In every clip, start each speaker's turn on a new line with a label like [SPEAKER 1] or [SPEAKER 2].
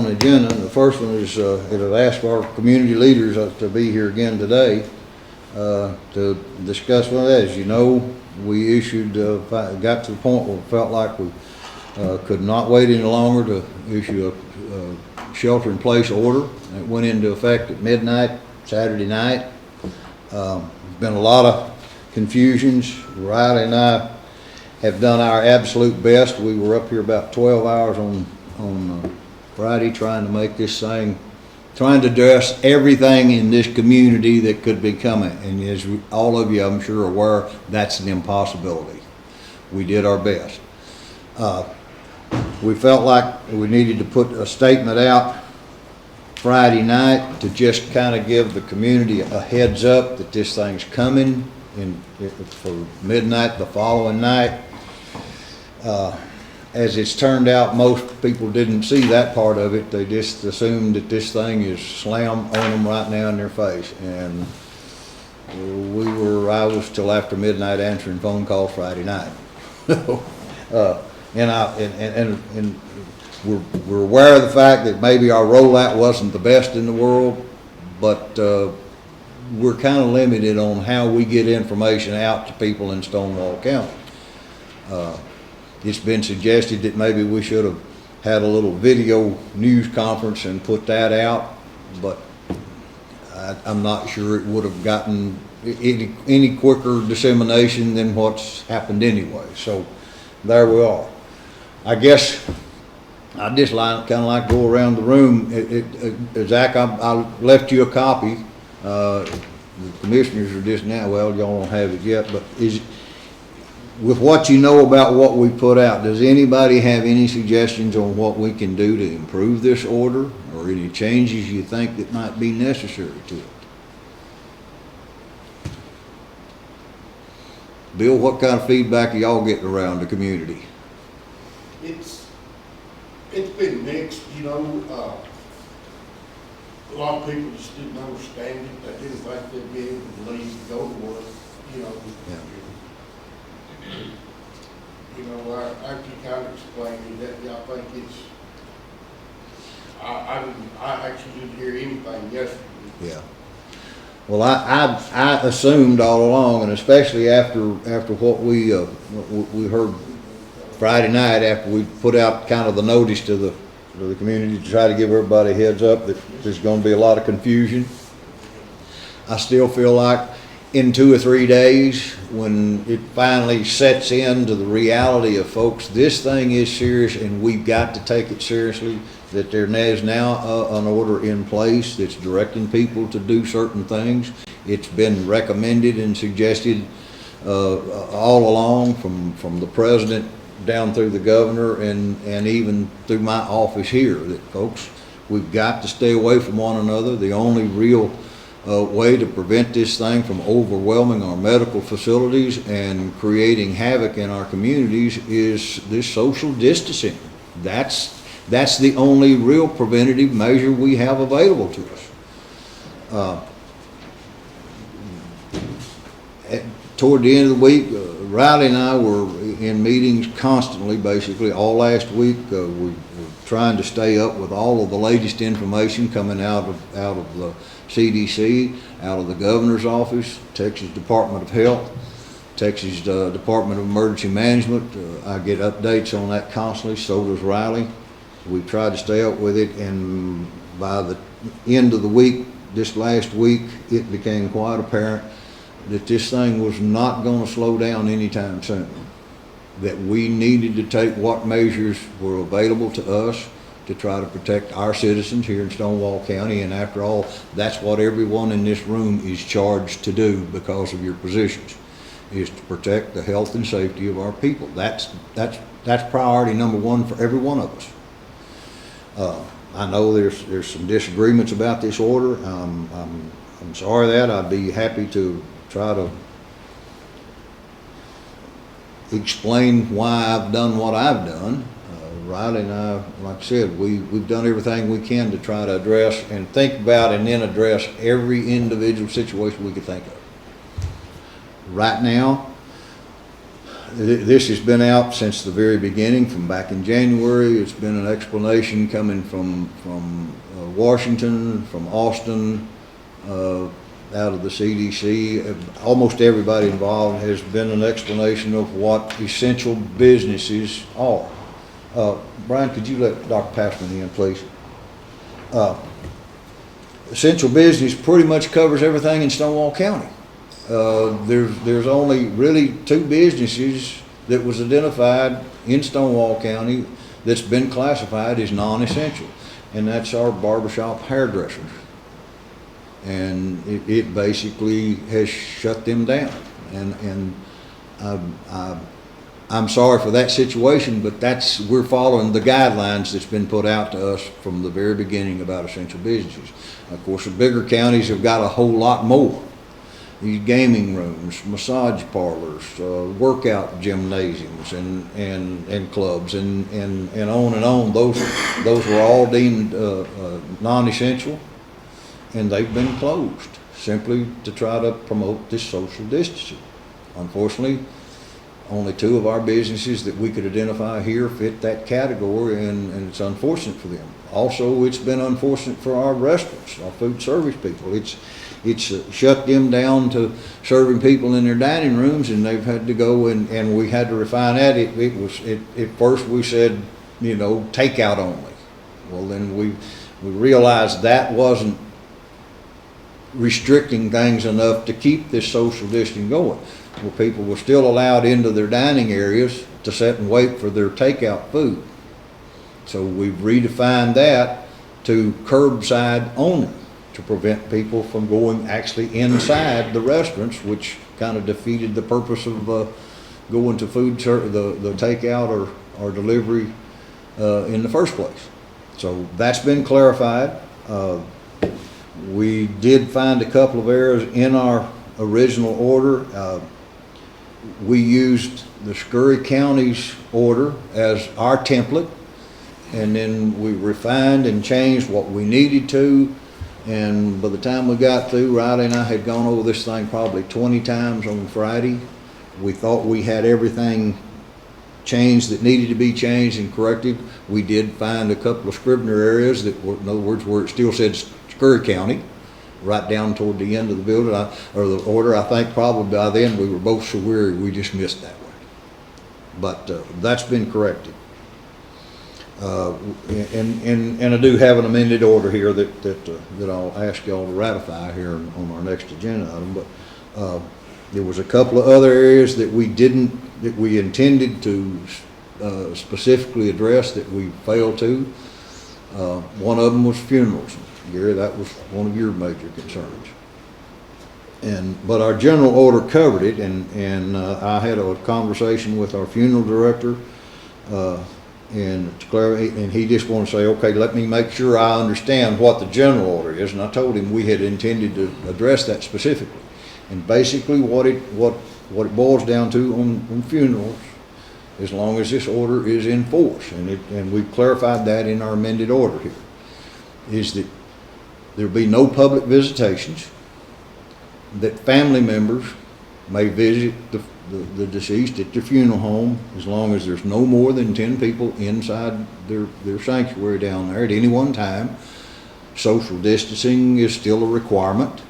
[SPEAKER 1] on the agenda. The first one is, it'll ask our community leaders to be here again today, to discuss one of that. As you know, we issued, got to the point where we felt like we, could not wait any longer to issue a shelter-in-place order. It went into effect at midnight, Saturday night. There's been a lot of confusions. Riley and I have done our absolute best. We were up here about 12 hours on Friday trying to make this thing, trying to address everything in this community that could be coming. And as all of you, I'm sure, are aware, that's an impossibility. We did our best. We felt like we needed to put a statement out Friday night to just kind of give the community a heads up that this thing's coming for midnight the following night. As it's turned out, most people didn't see that part of it. They just assumed that this thing is slam on them right now in their face. And I was till after midnight answering phone calls Friday night. And we're aware of the fact that maybe our rollout wasn't the best in the world, but we're kind of limited on how we get information out to people in Stonewall County. It's been suggested that maybe we should have had a little video news conference and put that out, but I'm not sure it would have gotten any quicker dissemination than what's happened anyway. So there we are. I guess I just kind of like go around the room. Zach, I left you a copy. The commissioners are just now, well, y'all don't have it yet, but with what you know about what we put out, does anybody have any suggestions on what we can do to improve this order, or any changes you think that might be necessary to it? Bill, what kind of feedback are y'all getting around the community?
[SPEAKER 2] It's been mixed, you know. A lot of people just didn't understand it. They didn't think they'd be able to leave and go to work, you know.
[SPEAKER 1] Yeah.
[SPEAKER 2] You know, I can kind of explain that. I think it's. I actually didn't hear anything yesterday.
[SPEAKER 1] Yeah. Well, I assumed all along, and especially after what we heard Friday night, after we put out kind of the notice to the community to try to give everybody a heads up that there's going to be a lot of confusion. I still feel like in 2 or 3 days, when it finally sets into the reality of folks, this thing is serious and we've got to take it seriously, that there is now an order in place that's directing people to do certain things. It's been recommended and suggested all along from the president down through the governor and even through my office here, that folks, we've got to stay away from one another. The only real way to prevent this thing from overwhelming our medical facilities and creating havoc in our communities is this social distancing. That's the only real preventative measure we have available to us. Toward the end of the week, Riley and I were in meetings constantly, basically all last week. We were trying to stay up with all of the latest information coming out of the CDC, out of the governor's office, Texas Department of Health, Texas Department of Emergency Management. I get updates on that constantly, so does Riley. We tried to stay up with it, and by the end of the week, this last week, it became quite apparent that this thing was not going to slow down anytime soon, that we needed to take what measures were available to us to try to protect our citizens here in Stonewall County. And after all, that's what everyone in this room is charged to do because of your positions, is to protect the health and safety of our people. That's priority number one for every one of us. I know there's some disagreements about this order. I'm sorry that. I'd be happy to try to explain why I've done what I've done. Riley and I, like I said, we've done everything we can to try to address and think about and then address every individual situation we could think of. Right now, This has been out since the very beginning, from back in January. It's been an explanation coming from Washington, from Austin, out of the CDC. Almost everybody involved has been an explanation of what essential businesses are. Brian, could you let Dr. Passman in, please? Essential business pretty much covers everything in Stonewall County. There's only really 2 businesses that was identified in Stonewall County that's been classified as non-essential, and that's our barbershop hairdressers. And it basically has shut them down. And I'm sorry for that situation, but we're following the guidelines that's been put out to us from the very beginning about essential businesses. Of course, the bigger counties have got a whole lot more. These gaming rooms, massage parlors, workout gymnasiums, and clubs, and on and on. Those were all deemed non-essential, and they've been closed simply to try to promote this social distancing. Unfortunately, only 2 of our businesses that we could identify here fit that category, and it's unfortunate for them. Also, it's been unfortunate for our restaurants, our food service people. It's shut them down to serving people in their dining rooms, and they've had to go and we had to refine that. At first we said, takeout only. Well, then we realized that wasn't restricting things enough to keep this social distancing going. Well, people were still allowed into their dining areas to sit and wait for their takeout food. So we've redefined that to curbside only, to prevent people from going actually inside the restaurants, which kind of defeated the purpose of going to the takeout or delivery in the first place. So that's been clarified. We did find a couple of errors in our original order. We used the Scurry County's order as our template, and then we refined and changed what we needed to. And by the time we got through, Riley and I had gone over this thing probably 20 times on Friday. We thought we had everything changed that needed to be changed and corrected. We did find a couple of Scribner areas that were, in other words, where it still said Scurry County, right down toward the end of the building, or the order. I think probably by then we were both so weary we just missed that one. But that's been corrected. And I do have an amended order here that I'll ask y'all to ratify here on our next agenda item. But there was a couple of other areas that we intended to specifically address that we failed to. One of them was funerals. Gary, that was one of your major concerns. But our general order covered it, and I had a conversation with our funeral director, and he just wanted to say, okay, let me make sure I understand what the general order is. And I told him we had intended to address that specifically. And basically what it boils down to on funerals, as long as this order is in force, and we've clarified that in our amended order here, is that there'll be no public visitations, that family members may visit the deceased at their funeral home as long as there's no more than 10 people inside their sanctuary down there at any one time. Social distancing is still a requirement,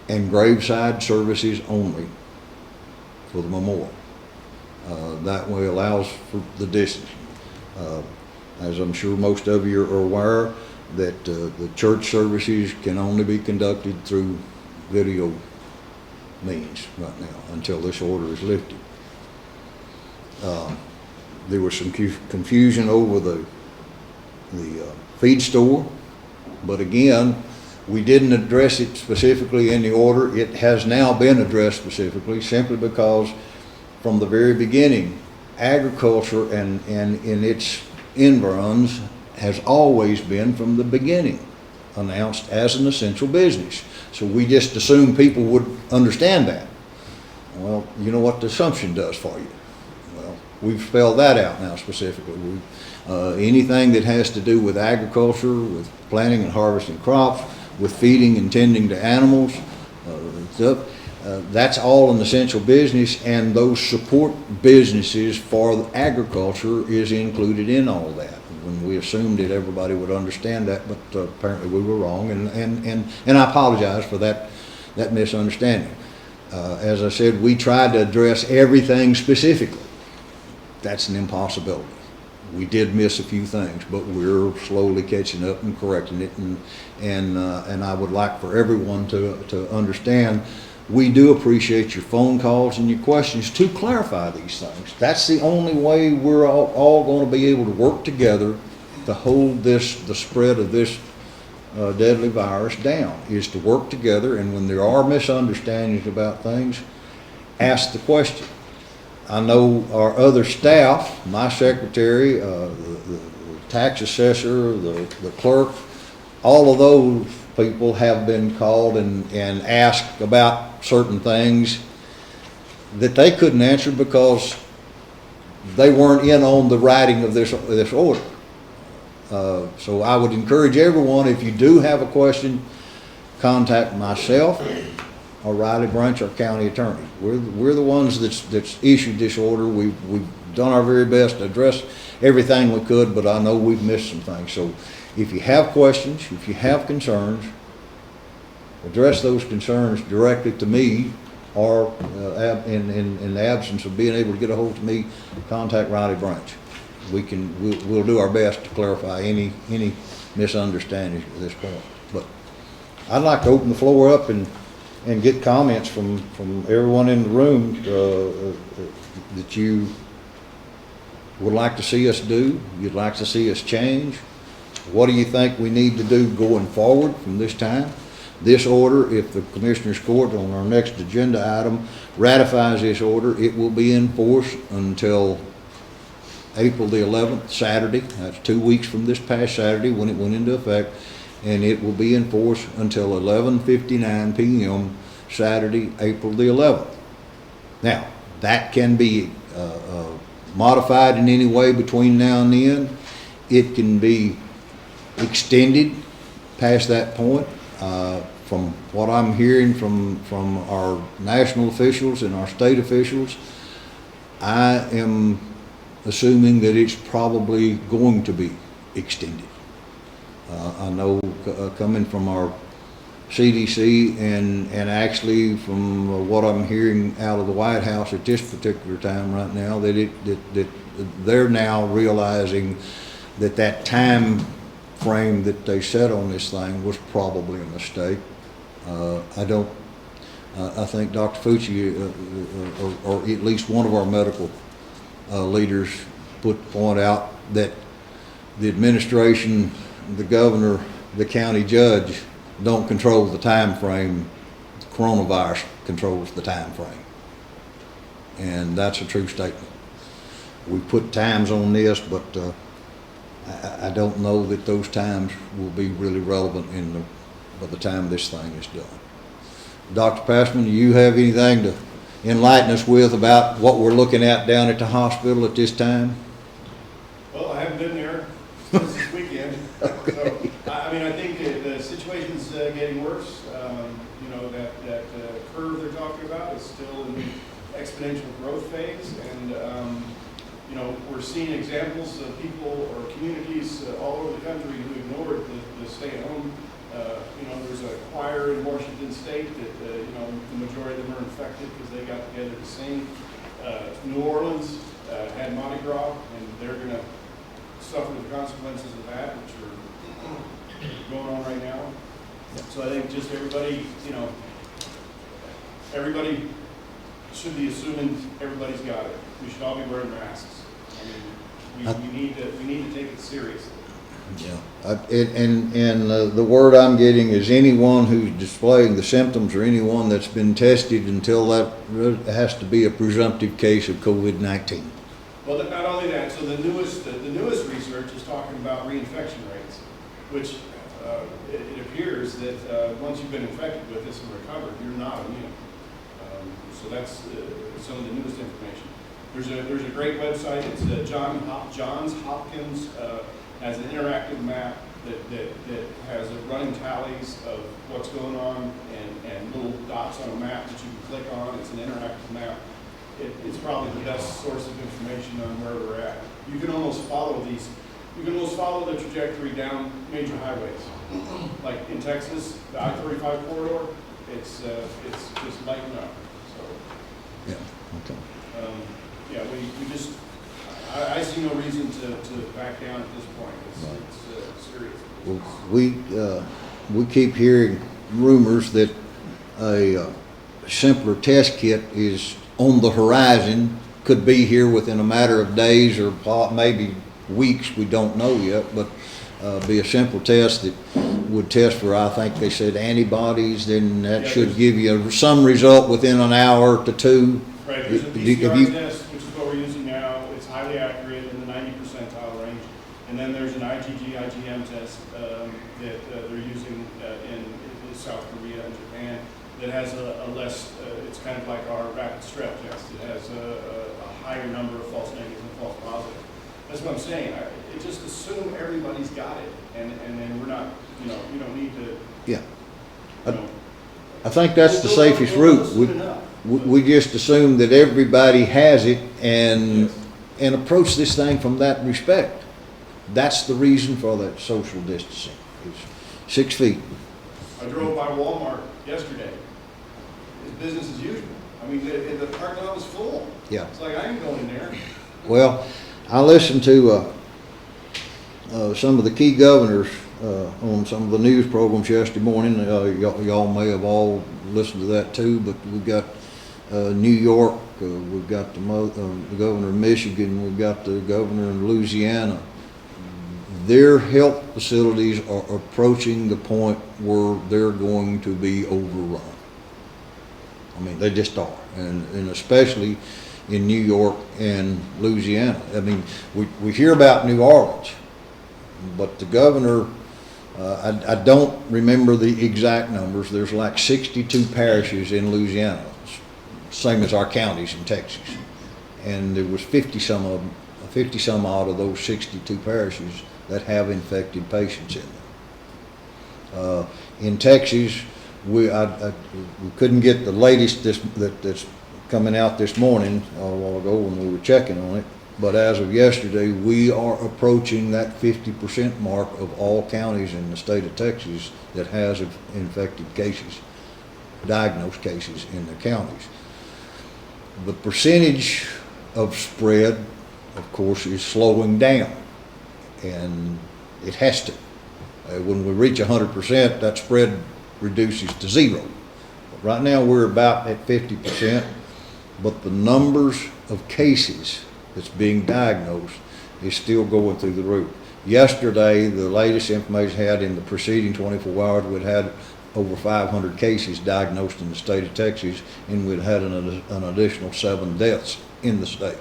[SPEAKER 1] and graveside services only for the memorial. That way allows for the distancing. As I'm sure most of you are aware, that the church services can only be conducted through video means right now until this order is lifted. There was some confusion over the feed store, but again, we didn't address it specifically in the order. It has now been addressed specifically simply because from the very beginning, agriculture and in its environs has always been from the beginning announced as an essential business. So we just assumed people would understand that. Well, you know what the assumption does for you. Well, we've spelled that out now specifically. Anything that has to do with agriculture, with planting and harvesting crops, with feeding and tending to animals, That's all an essential business, and those support businesses for agriculture is included in all that. When we assumed that everybody would understand that, but apparently we were wrong, and I apologize for that misunderstanding. As I said, we tried to address everything specifically. That's an impossibility. We did miss a few things, but we're slowly catching up and correcting it, and I would like for everyone to understand, we do appreciate your phone calls and your questions to clarify these things. That's the only way we're all going to be able to work together to hold the spread of this deadly virus down, is to work together, and when there are misunderstandings about things, ask the question. I know our other staff, my secretary, the tax assessor, the clerk, all of those people have been called and asked about certain things that they couldn't answer because they weren't in on the writing of this order. So I would encourage everyone, if you do have a question, contact myself or Riley Branch, our county attorney. We're the ones that's issued this order. We've done our very best to address everything we could, but I know we've missed some things. So if you have questions, if you have concerns, address those concerns directly to me, or in the absence of being able to get a hold of me, contact Riley Branch. We'll do our best to clarify any misunderstandings at this point. But I'd like to open the floor up and get comments from everyone in the room that you would like to see us do, you'd like to see us change. What do you think we need to do going forward from this time? This order, if the Commissioners Court on our next agenda item ratifies this order, it will be in force until April the 11th, Saturday. That's 2 weeks from this past Saturday when it went into effect, and it will be in force until 11:59 p.m. Saturday, April the 11th. Now, that can be modified in any way between now and then. It can be extended past that point. From what I'm hearing from our national officials and our state officials, I am assuming that it's probably going to be extended. I know coming from our CDC and actually from what I'm hearing out of the White House at this particular time right now, that they're now realizing that time frame that they set on this thing was probably a mistake. I think Dr. Fucci, or at least one of our medical leaders, put the point out that the administration, the governor, the county judge don't control the time frame. The coronavirus controls the time frame. And that's a true statement. We put times on this, but I don't know that those times will be really relevant by the time this thing is done. Dr. Passman, do you have anything to enlighten us with about what we're looking at down at the hospital at this time?
[SPEAKER 3] Well, I haven't been there since this weekend. Okay. So, I mean, I think the situation's getting worse. That curve they're talking about is still in the exponential growth phase. And, we're seeing examples of people or communities all over the country who ignored the stay-at-home. There's a choir in Washington State that, the majority of them are infected because they got together to sing. New Orleans had Mardi Gras, and they're going to suffer the consequences of that, which are going on right now. So I think just everybody should be assuming everybody's got it. We should all be wearing masks. I mean, we need to take it seriously.
[SPEAKER 1] Yeah, the word I'm getting is anyone who's displaying the symptoms or anyone that's been tested until that has to be a presumptive case of COVID-19.
[SPEAKER 3] Well, not only that, so the newest research is talking about reinfection rates, which it appears that once you've been infected with this and recovered, you're not immune. So that's some of the newest information. There's a great website. It's Johns Hopkins has an interactive map that has running tallies of what's going on and little dots on a map that you can click on. It's an interactive map. It's probably the best source of information on where we're at. You can almost follow the trajectory down major highways. Like in Texas, the I-35 corridor, it's just lighting up, so.
[SPEAKER 1] Yeah, okay.
[SPEAKER 3] Yeah, we just, I see no reason to back down at this point.
[SPEAKER 1] Right.
[SPEAKER 3] It's serious.
[SPEAKER 1] Well, we keep hearing rumors that a simpler test kit is on the horizon, could be here within a matter of days or maybe weeks, we don't know yet, but be a simple test that would test for, I think they said antibodies, then that
[SPEAKER 3] Yeah,
[SPEAKER 1] should give you some result within an hour to two.
[SPEAKER 3] Right, there's a
[SPEAKER 1] Have
[SPEAKER 3] PCR
[SPEAKER 1] you-
[SPEAKER 3] test, which is what we're using now. It's highly accurate in the 90 percentile range. And then there's an IgM test that they're using in South Korea and Japan that has a less, it's kind of like our rapid strep test. It has a higher number of false negatives and false positives. That's what I'm saying. It just assume everybody's got it, and then we're not, you don't need to,
[SPEAKER 1] Yeah,
[SPEAKER 3] you know.
[SPEAKER 1] I think that's the
[SPEAKER 3] We'll
[SPEAKER 1] safest
[SPEAKER 3] know
[SPEAKER 1] route.
[SPEAKER 3] soon enough.
[SPEAKER 1] We just assume that everybody has it and,
[SPEAKER 3] Yes.
[SPEAKER 1] and approach this thing from that respect. That's the reason for that social distancing. It's 6 feet.
[SPEAKER 3] I drove by Walmart yesterday. It's business as usual. I mean, the parking lot was full.
[SPEAKER 1] Yeah.
[SPEAKER 3] It's like, I ain't going in there.
[SPEAKER 1] Well, I listened to some of the key governors on some of the news programs yesterday morning. Y'all may have all listened to that too, but we've got New York, we've got the governor of Michigan, we've got the governor in Louisiana. Their health facilities are approaching the point where they're going to be overrun. I mean, they just are, and especially in New York and Louisiana. I mean, we hear about New Orleans, but the governor, I don't remember the exact numbers. There's like 62 parishes in Louisiana, same as our counties in Texas, and there was 50 some odd of those 62 parishes that have infected patients in them. In Texas, we couldn't get the latest that's coming out this morning, a while ago when we were checking on it, but as of yesterday, we are approaching that 50% mark of all counties in the state of Texas that has infected cases, diagnosed cases in the counties. The percentage of spread, of course, is slowing down, and it has to. When we reach 100%, that spread reduces to zero. But right now, we're about at 50%, but the numbers of cases that's being diagnosed is still going through the roof. Yesterday, the latest information I had in the preceding 24 hours, we'd had over 500 cases diagnosed in the state of Texas, and we'd had an additional 7 deaths in the state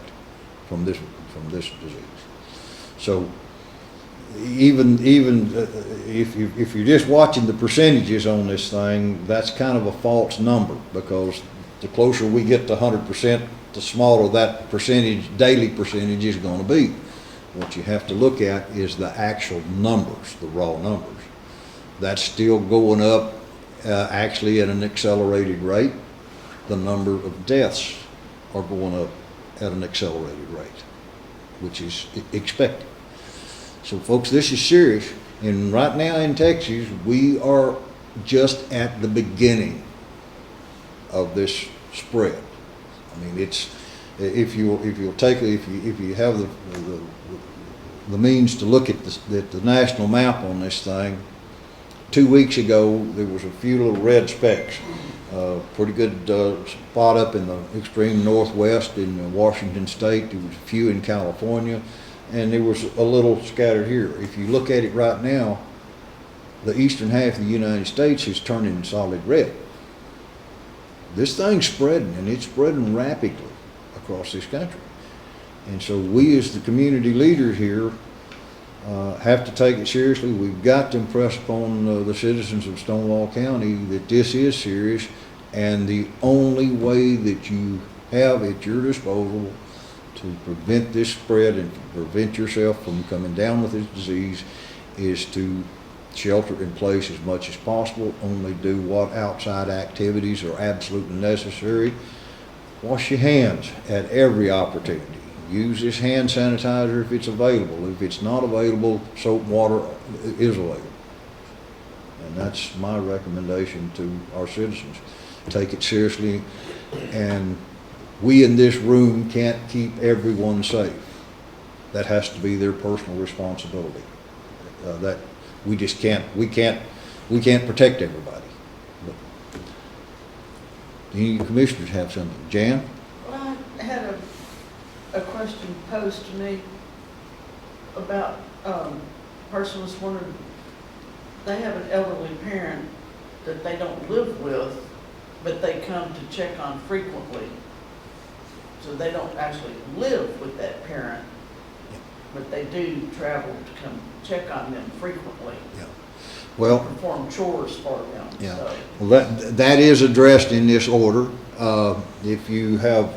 [SPEAKER 1] from this disease. So even if you're just watching the percentages on this thing, that's kind of a false number, because the closer we get to 100%, the smaller that daily percentage is going to be. What you have to look at is the actual numbers, the raw numbers. That's still going up, actually at an accelerated rate. The number of deaths are going up at an accelerated rate, which is expected. So folks, this is serious, and right now in Texas, we are just at the beginning of this spread. I mean, it's, if you have the means to look at the national map on this thing, 2 weeks ago there was a few little red specks, pretty good spot up in the extreme northwest in Washington State. There was a few in California, and there was a little scattered here. If you look at it right now, the eastern half of the United States is turning solid red. This thing's spreading, and it's spreading rapidly across this country. And so we as the community leaders here have to take it seriously. We've got to impress upon the citizens of Stonewall County that this is serious, and the only way that you have at your disposal to prevent this spread and prevent yourself from coming down with this disease is to shelter in place as much as possible, only do what outside activities are absolutely necessary. Wash your hands at every opportunity. Use this hand sanitizer if it's available. If it's not available, soap and water is available. And that's my recommendation to our citizens. Take it seriously, and we in this room can't keep everyone safe. That has to be their personal responsibility. That we just can't protect everybody. But any commissioners have something? Jan?
[SPEAKER 4] Well, I had a question posed to me about, person was wondering, they have an elderly parent that they don't live with, but they come to check on frequently. So they don't actually live with that parent, but they do travel to come check on them frequently.
[SPEAKER 1] Yeah. Well,
[SPEAKER 4] Perform chores for them,
[SPEAKER 1] yeah.
[SPEAKER 4] so.
[SPEAKER 1] Well, that is addressed in this order. If you have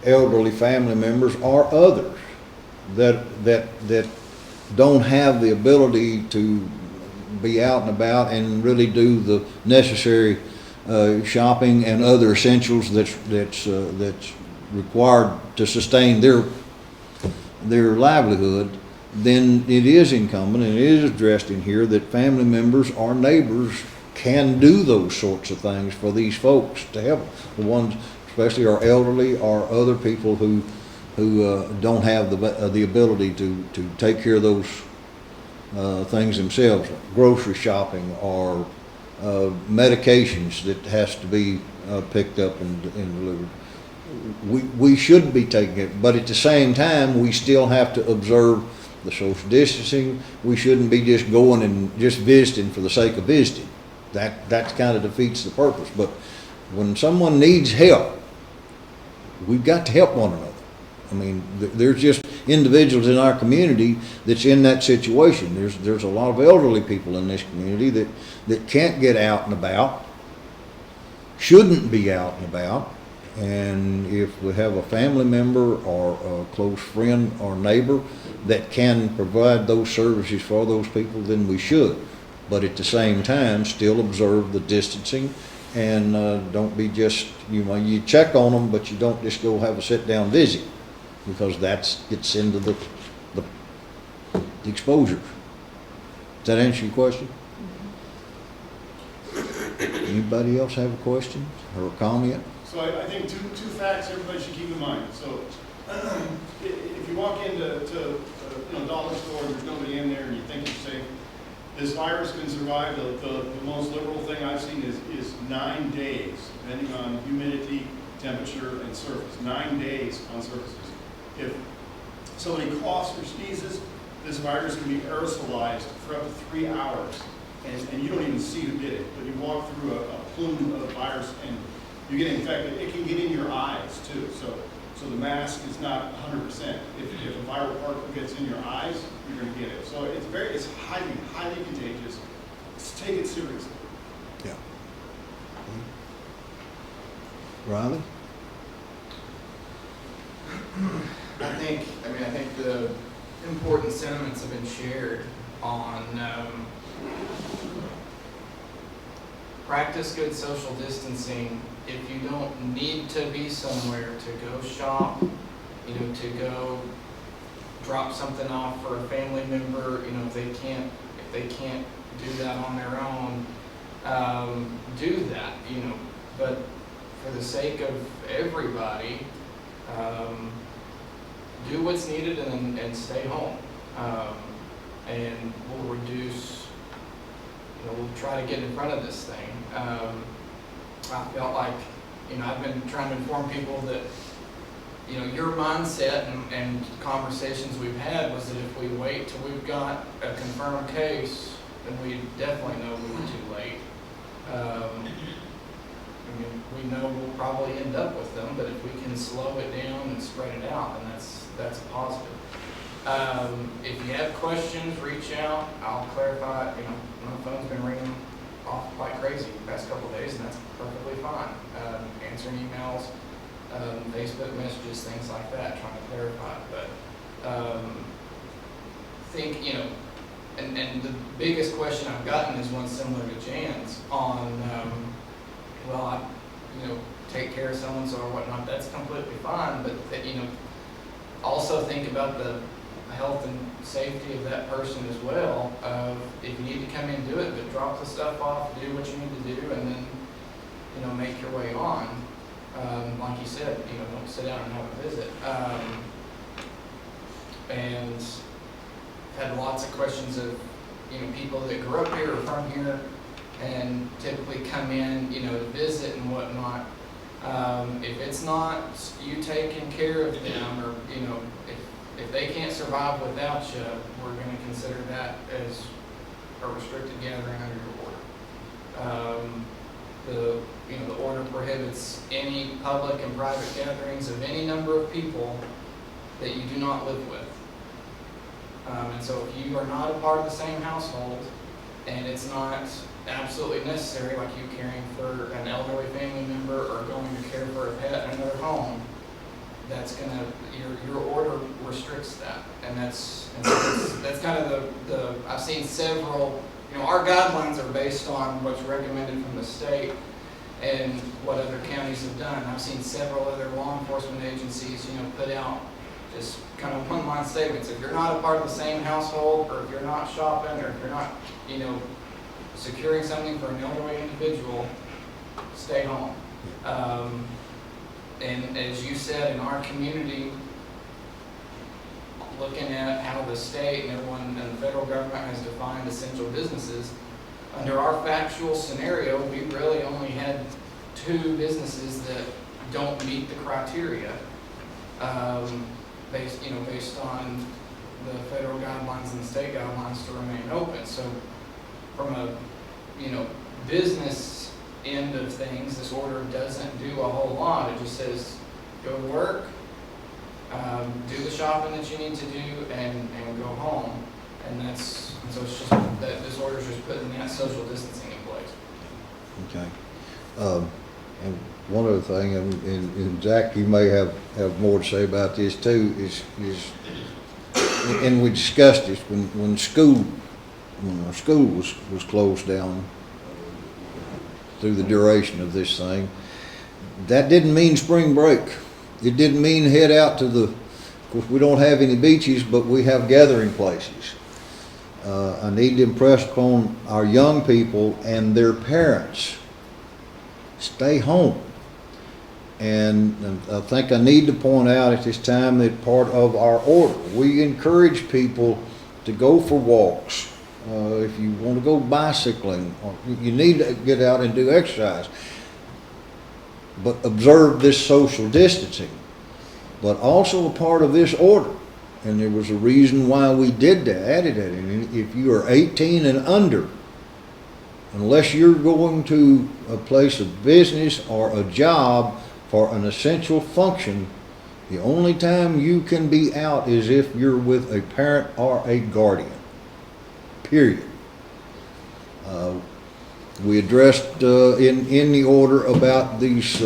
[SPEAKER 1] elderly family members or others that don't have the ability to be out and about and really do the necessary shopping and other essentials that's required to sustain their livelihood, then it is incumbent, and it is addressed in here, that family members or neighbors can do those sorts of things for these folks to help. The ones, especially our elderly or other people who don't have the ability to take care of those things themselves, like grocery shopping or medications that has to be picked up and delivered. We should be taking it, but at the same time, we still have to observe the social distancing. We shouldn't be just going and just visiting for the sake of visiting. That kind of defeats the purpose. But when someone needs help, we've got to help one another. I mean, there's just individuals in our community that's in that situation. There's a lot of elderly people in this community that can't get out and about, shouldn't be out and about. And if we have a family member or a close friend or neighbor that can provide those services for those people, then we should. But at the same time, still observe the distancing, and don't be just, you check on them, but you don't just go have a sit-down visit, because that gets into the exposure. Does that answer your question? Anybody else have a question or a comment?
[SPEAKER 3] So I think two facts everybody should keep in mind. So if you walk into dollar store and there's nobody in there and you think you're safe, this virus can survive. The most liberal thing I've seen is 9 days, depending on humidity, temperature, and surface. 9 days on surfaces. If somebody coughs or sneezes, this virus can be aerosolized for up to 3 hours. And you don't even see who did it, but you walk through a plume of virus and you get infected. It can get in your eyes too. So the mask is not 100%. If a viral particle gets in your eyes, you're going to get it. So it's highly contagious. Let's take it seriously.
[SPEAKER 1] Yeah. Riley?
[SPEAKER 5] I think the important sentiments have been shared on practice good social distancing. If you don't need to be somewhere to go shop, to go drop something off for a family member, if they can't do that on their own, do that, but for the sake of everybody, do what's needed and stay home. And we'll reduce, we'll try to get in front of this thing. I felt like, I've been trying to inform people that, your mindset and conversations we've had was that if we wait till we've got a confirmed case, then we definitely know we were too late. We know we'll probably end up with them, but if we can slow it down and spread it out, then that's a positive. If you have questions, reach out. I'll clarify. My phone's been ringing off like crazy the past couple of days, and that's perfectly fine. Answering emails, Facebook messages, things like that, trying to clarify. But think, and the biggest question I've gotten is one similar to Jan's on, well, I, take care of so-and-so or whatnot, that's completely fine, but that, also think about the health and safety of that person as well. If you need to come in, do it, but drop the stuff off, do what you need to do, and then, make your way on. Like you said, don't sit down and have a visit. And had lots of questions of, people that grew up here or from here and typically come in, to visit and whatnot. If it's not you taking care of them, or, if they can't survive without you, we're going to consider that as a restricted gathering under your order. The order prohibits any public and private gatherings of any number of people that you do not live with. And so if you are not a part of the same household, and it's not absolutely necessary, like you caring for an elderly family member or going to care for a pet in another home, that's gonna, your order restricts that. And that's kind of the I've seen several, our guidelines are based on what's recommended from the state and what other counties have done. I've seen several other law enforcement agencies, put out just kind of one-line statements. If you're not a part of the same household, or if you're not shopping, or if you're not, securing something for an elderly individual, stay home. And as you said, in our community, looking at how the state and everyone and the federal government has defined essential businesses, under our factual scenario, we really only had 2 businesses that don't meet the criteria, based on the federal guidelines and the state guidelines to remain open. So from a, business end of things, this order doesn't do a whole lot. It just says, go to work, do the shopping that you need to do, and go home. And so it's just that this order is just putting that social distancing in place.
[SPEAKER 1] Okay. And one other thing, and Zach, you may have more to say about this too, is and we discussed this when school was closed down through the duration of this thing. That didn't mean spring break. It didn't mean head out to of course we don't have any beaches, but we have gathering places. I need to impress upon our young people and their parents, stay home. And I think I need to point out at this time that part of our order, we encourage people to go for walks. If you want to go bicycling, you need to get out and do exercise. But observe this social distancing. But also a part of this order, and there was a reason why we did that, added that in. If you are 18 and under, unless you're going to a place of business or a job for an essential function, the only time you can be out is if you're with a parent or a guardian. Period. We addressed in the order about these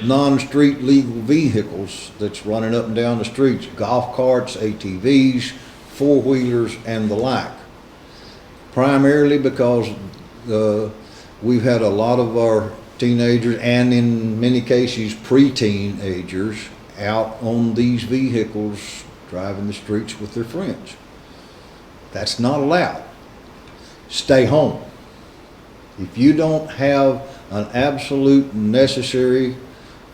[SPEAKER 1] non-street legal vehicles that's running up and down the streets, golf carts, ATVs, four-wheelers, and the like. Primarily because we've had a lot of our teenagers, and in many cases pre-teenagers, out on these vehicles driving the streets with their friends. That's not allowed. Stay home. If you don't have an absolute necessary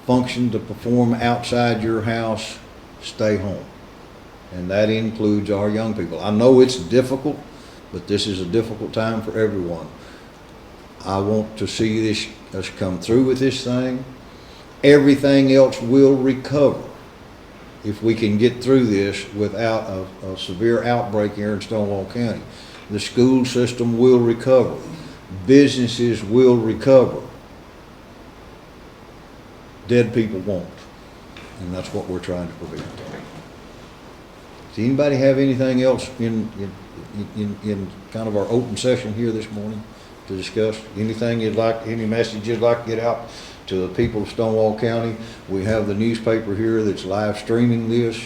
[SPEAKER 1] function to perform outside your house, stay home. And that includes our young people. I know it's difficult, but this is a difficult time for everyone. I want to see us come through with this thing. Everything else will recover if we can get through this without a severe outbreak here in Stonewall County. The school system will recover. Businesses will recover. Dead people won't. And that's what we're trying to prevent. Does anybody have anything else in kind of our open session here this morning to discuss? Anything you'd like, any message you'd like to get out to the people of Stonewall County? We have the newspaper here that's live streaming this.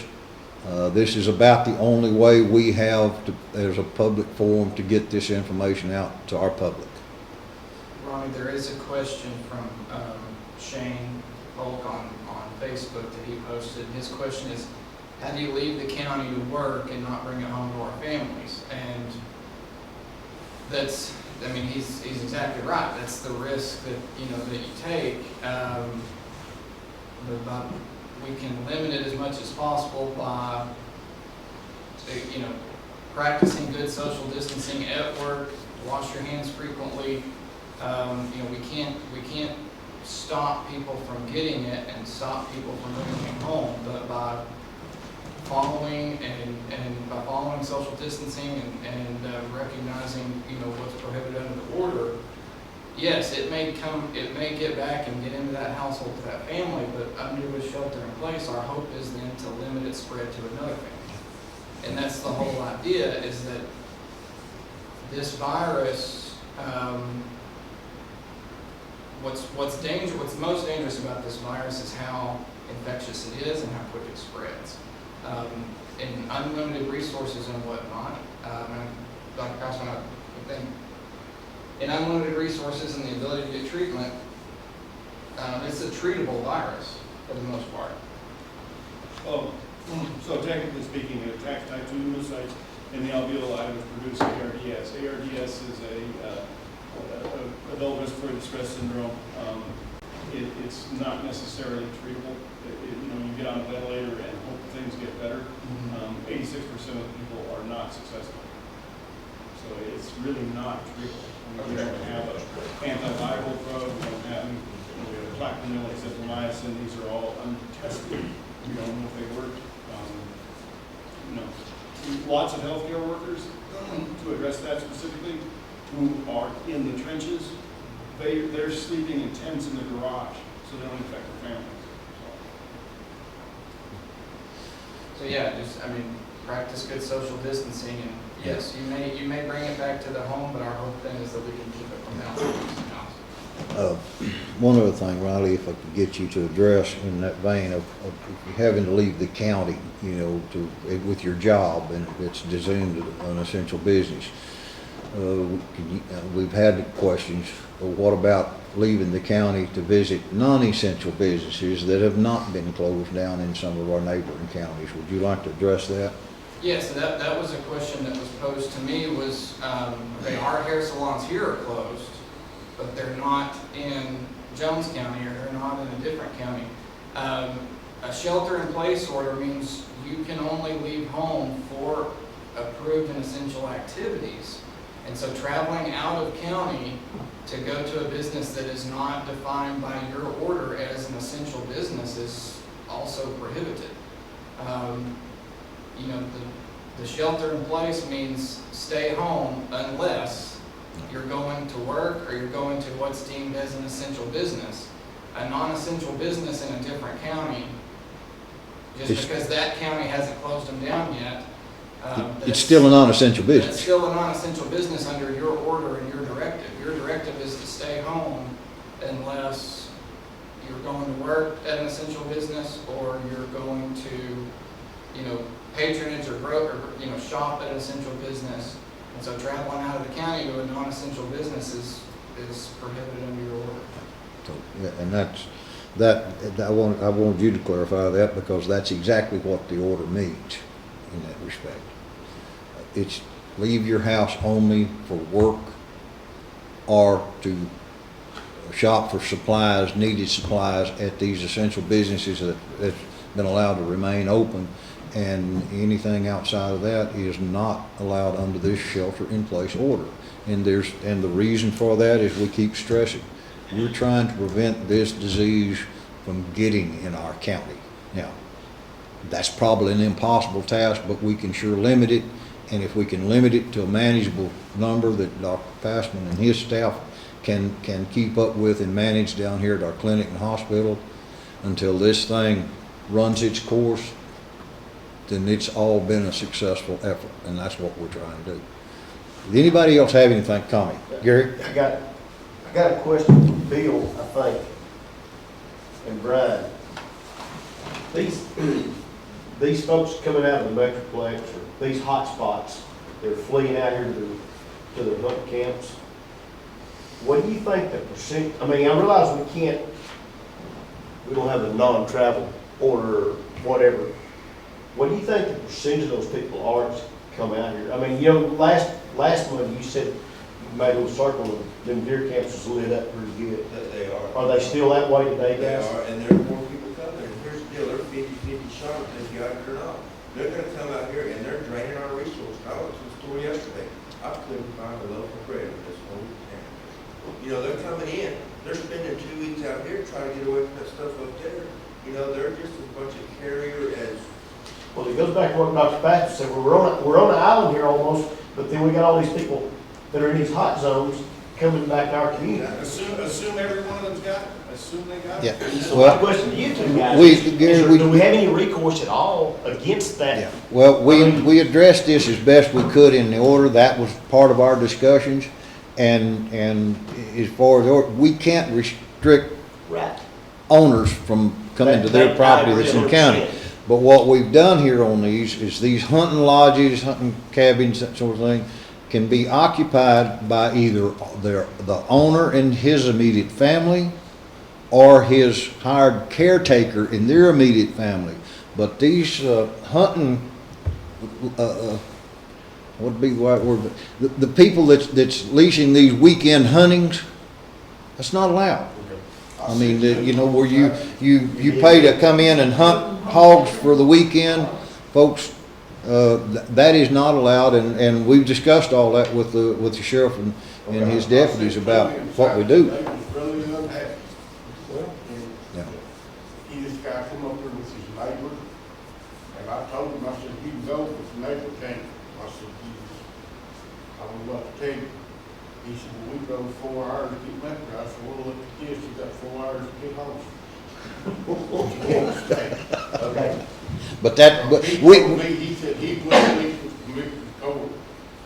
[SPEAKER 1] This is about the only way we have to, as a public forum, to get this information out to our public.
[SPEAKER 5] Ronnie, there is a question from Shane Polk on Facebook that he posted. His question is, how do you leave the county to work and not bring it home to our families? And that's, I mean, he's exactly right. That's the risk that, you know, that you take. But we can limit it as much as possible by, you know, practicing good social distancing at work, wash your hands frequently. You know, we can't stop people from getting it and stop people from moving home, but by following and by following social distancing and recognizing, you know, what's prohibited under the order. Yes, it may get back and get into that household, to that family, but under the shelter in place, our hope is then to limit its spread to another family. And that's the whole idea, is that this virus, what's most dangerous about this virus is how infectious it is and how quick it spreads. And unlimited resources and whatnot, and Dr. Passman, I think, in unlimited resources and the ability to get treatment, it's a treatable virus for the most part.
[SPEAKER 3] So technically speaking, a type 2 pneumocytes in the alveoli items produce ARDS. ARDS is a adult respiratory distress syndrome. It's not necessarily treatable. You know, you get on a ventilator and hope things get better. 86% of people are not successful. So it's really not treatable. We don't have an antiviral drug. We don't have, we have Plaquenil, azithromycin. These are all untested. We don't know if they work. You know, lots of healthcare workers, to address that specifically, who are in the trenches, they're sleeping in tents in the garage, so they don't infect their families.
[SPEAKER 5] So yeah, just, I mean, practice good social distancing, and yes, you may bring it back to the home, but our hope then is that we can keep it from the house.
[SPEAKER 1] One other thing, Riley, if I could get you to address in that vein of having to leave the county, you know, with your job, and it's deemed an essential business. We've had questions, well, what about leaving the county to visit non-essential businesses that have not been closed down in some of our neighboring counties? Would you like to address that?
[SPEAKER 5] Yes, that was a question that was posed to me, was our hair salons here are closed, but they're not in Jones County, or they're not in a different county. A shelter-in-place order means you can only leave home for approved and essential activities. And so traveling out of county to go to a business that is not defined by your order as an essential business is also prohibited. You know, the shelter-in-place means stay home unless you're going to work or you're going to what's deemed as an essential business. A non-essential business in a different county, just because that county hasn't closed them down yet,
[SPEAKER 1] It's still a non-essential
[SPEAKER 5] that's
[SPEAKER 1] business.
[SPEAKER 5] still a non-essential business under your order and your directive. Your directive is to stay home unless you're going to work at an essential business, or you're going to, you know, patronage or shop at an essential business. And so traveling out of the county to a non-essential business is prohibited under your order.
[SPEAKER 1] So, yeah, and I want you to clarify that, because that's exactly what the order means in that respect. It's leave your house only for work or to shop for supplies, needed supplies at these essential businesses that's been allowed to remain open, and anything outside of that is not allowed under this shelter-in-place order. And the reason for that is we keep stressing, we're trying to prevent this disease from getting in our county. Now, that's probably an impossible task, but we can sure limit it. And if we can limit it to a manageable number that Dr. Passman and his staff can keep up with and manage down here at our clinic and hospital until this thing runs its course, then it's all been a successful effort, and that's what we're trying to do. Does anybody else have anything to comment? Gary?
[SPEAKER 6] I got a question from Bill, I think, and Brian. these folks coming out of the Metroplex, or these hot spots, they're fleeing out here to their hunt camps. What do you think the percent, I mean, I realize we don't have a non-travel order or whatever. What do you think the percentage of those people are that come out here? I mean, you know, last month you said you made a little circle and them deer camps was lit up pretty good.
[SPEAKER 7] That they are.
[SPEAKER 6] Are they still that way today,
[SPEAKER 7] They
[SPEAKER 6] guys?
[SPEAKER 7] are, and there are more people coming. And here's the deal, they're 50-50 shot if you got it or not. They're gonna come out here and they're draining our resources. I went to the store yesterday. I couldn't find a loaf of bread in this whole town. You know, they're coming in. They're spending 2 weeks out here trying to get away from that stuff up there. You know, they're just as much a carrier as,
[SPEAKER 6] Well, it goes back to what Dr. Patrick said, we're on an island here almost, but then we got all these people that are in these hot zones coming back to our community.
[SPEAKER 3] Assume every one of them's got it, assume they got it.
[SPEAKER 1] Yeah.
[SPEAKER 6] So my question to you two guys
[SPEAKER 1] Gary,
[SPEAKER 6] is, do we have any recourse at all against that?
[SPEAKER 1] Yeah, well, we addressed this as best we could in the order, that was part of our discussions. And as far as, we can't restrict
[SPEAKER 6] Right.
[SPEAKER 1] owners from coming to their
[SPEAKER 6] That-
[SPEAKER 1] property
[SPEAKER 6] I
[SPEAKER 1] that's in
[SPEAKER 6] agree
[SPEAKER 1] county.
[SPEAKER 6] 100%.
[SPEAKER 1] But what we've done here on these is these hunting lodges, hunting cabins, that sort of thing, can be occupied by either the owner and his immediate family or his hired caretaker in their immediate family. But these hunting, what'd be the right word, the people that's leasing these weekend huntings, that's not allowed. I mean, you know, where you pay to come in and hunt hogs for the weekend, folks, that is not allowed, and we've discussed all that with the sheriff and his deputies about what we do.
[SPEAKER 2] They was really unhappy.
[SPEAKER 1] Yeah.
[SPEAKER 2] He just got come up there with his neighbor, and I told him, I said, you can go, but the neighbor can't. I said, I don't know what to tell you. He said, well, we drove 4 hours to get back there. I said, well, look at this, you got 4 hours to get home. You can't stay.
[SPEAKER 6] Okay.
[SPEAKER 1] But but
[SPEAKER 2] He
[SPEAKER 1] we,
[SPEAKER 2] told me, he said, he went to meet with Commissioner Court,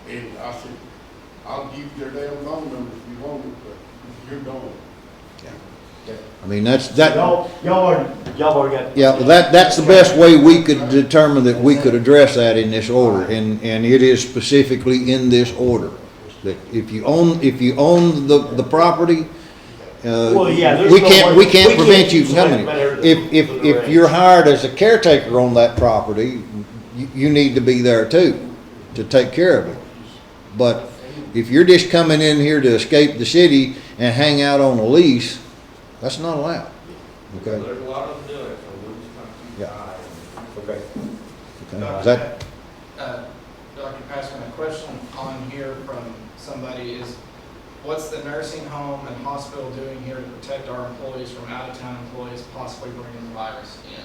[SPEAKER 2] and I said, I'll give you their damn phone number if you want it, but you're going.
[SPEAKER 1] I mean, that.
[SPEAKER 6] Y'all already got.
[SPEAKER 1] Yeah, well, that's the best way we could determine that we could address that in this order, and it is specifically in this order. That if you own the property,
[SPEAKER 6] Well, yeah, there's
[SPEAKER 1] we
[SPEAKER 6] no
[SPEAKER 1] can't,
[SPEAKER 6] way-
[SPEAKER 1] we can't
[SPEAKER 6] we
[SPEAKER 1] prevent
[SPEAKER 6] can't
[SPEAKER 1] you from coming.
[SPEAKER 6] select
[SPEAKER 1] If you're hired as a caretaker on that property, you need to be there too, to take care of it. But if you're just coming in here to escape the city and hang out on a lease, that's not allowed, okay?
[SPEAKER 7] there's a lot of them doing it, so we're just gonna keep
[SPEAKER 1] Yeah.
[SPEAKER 7] an eye on it.
[SPEAKER 6] Okay.
[SPEAKER 1] Okay, is that,
[SPEAKER 5] Dr. Pascan, a question on here from somebody is, what's the nursing home and hospital doing here to protect our employees from out-of-town employees possibly bringing the virus in?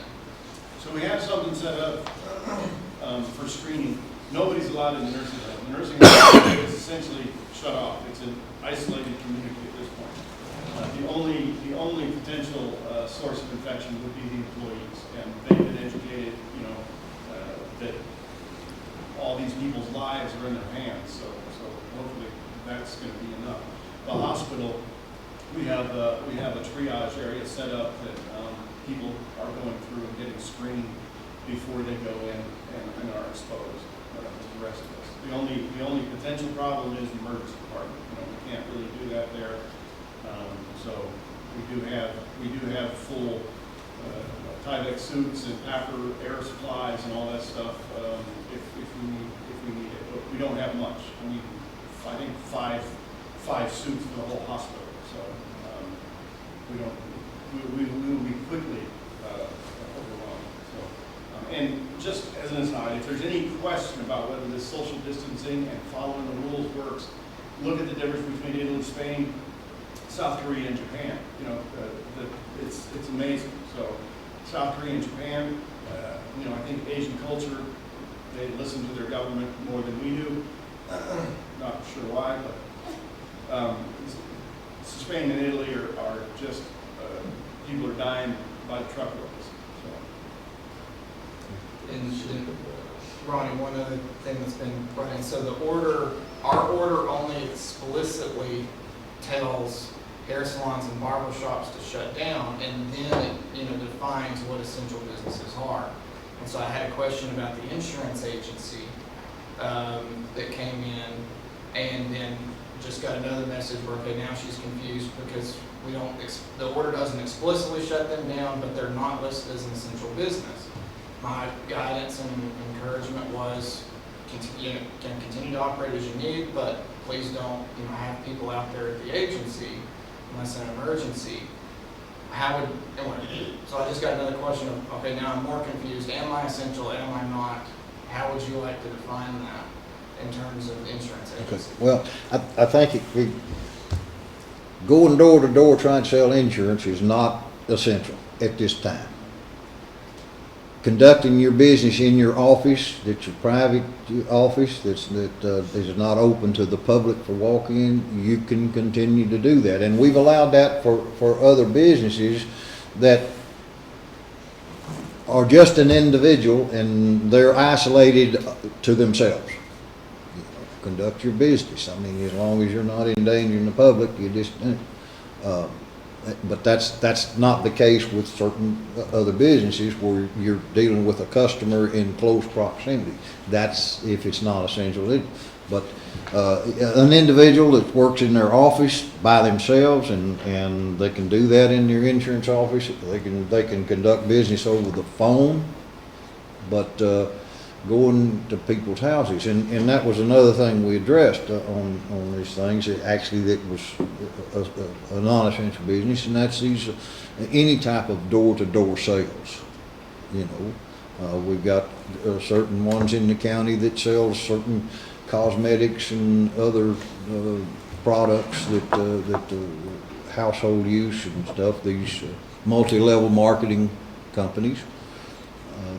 [SPEAKER 3] So we have something set up for screening. Nobody's allowed in the nursing home. The nursing home is essentially shut off. It's an isolated community at this point. The only potential source of infection would be the employees, and they've been educated, you know, that all these people's lives are in their hands. So hopefully that's going to be enough. The hospital, we have a triage area set up that people are going through and getting screened before they go in and are exposed with the rest of us. The only potential problem is the emergency department. You know, we can't really do that there. So we do have full Tyvek suits and after air supplies and all that stuff if we need it. But we don't have much. I mean, I think five suits for the whole hospital. So we will be quickly overwhelmed. So, and just as an aside, if there's any question about whether this social distancing and following the rules works, look at the difference between Italy, Spain, South Korea, and Japan. You know, it's amazing. So South Korea and Japan, you know, I think Asian culture, they listen to their government more than we do. Not sure why, but Spain and Italy are just, people are dying by the truckloads.
[SPEAKER 5] And Ronnie, one other thing that's been brought in, so our order only explicitly tells hair salons and barber shops to shut down, and then it, you know, defines what essential businesses are. And so I had a question about the insurance agency that came in, and then just got another message where, okay, now she's confused because we don't, the order doesn't explicitly shut them down, but they're not listed as an essential business. My guidance and encouragement was, you can continue to operate as you need, but please don't, have people out there at the agency unless an emergency. How would, anyway, so I just got another question of, okay, now I'm more confused. Am I essential? Am I not? How would you like to define that in terms of insurance
[SPEAKER 1] Okay,
[SPEAKER 5] agency?
[SPEAKER 1] well, I think going door to door trying to sell insurance is not essential at this time. Conducting your business in your office, that's your private office, that is not open to the public for walk-in, you can continue to do that. And we've allowed that for other businesses that are just an individual and they're isolated to themselves. Conduct your business. I mean, as long as you're not endangering the public, you just, but that's not the case with certain other businesses where you're dealing with a customer in close proximity. That's if it's not essential. But an individual that works in their office by themselves and they can do that in their insurance office, they can conduct business over the phone, but going to people's houses, and that was another thing we addressed on these things. Actually, that was a non-essential business, and that's these any type of door-to-door sales. We've got certain ones in the county that sells certain cosmetics and other products that household use and stuff. These multi-level marketing companies.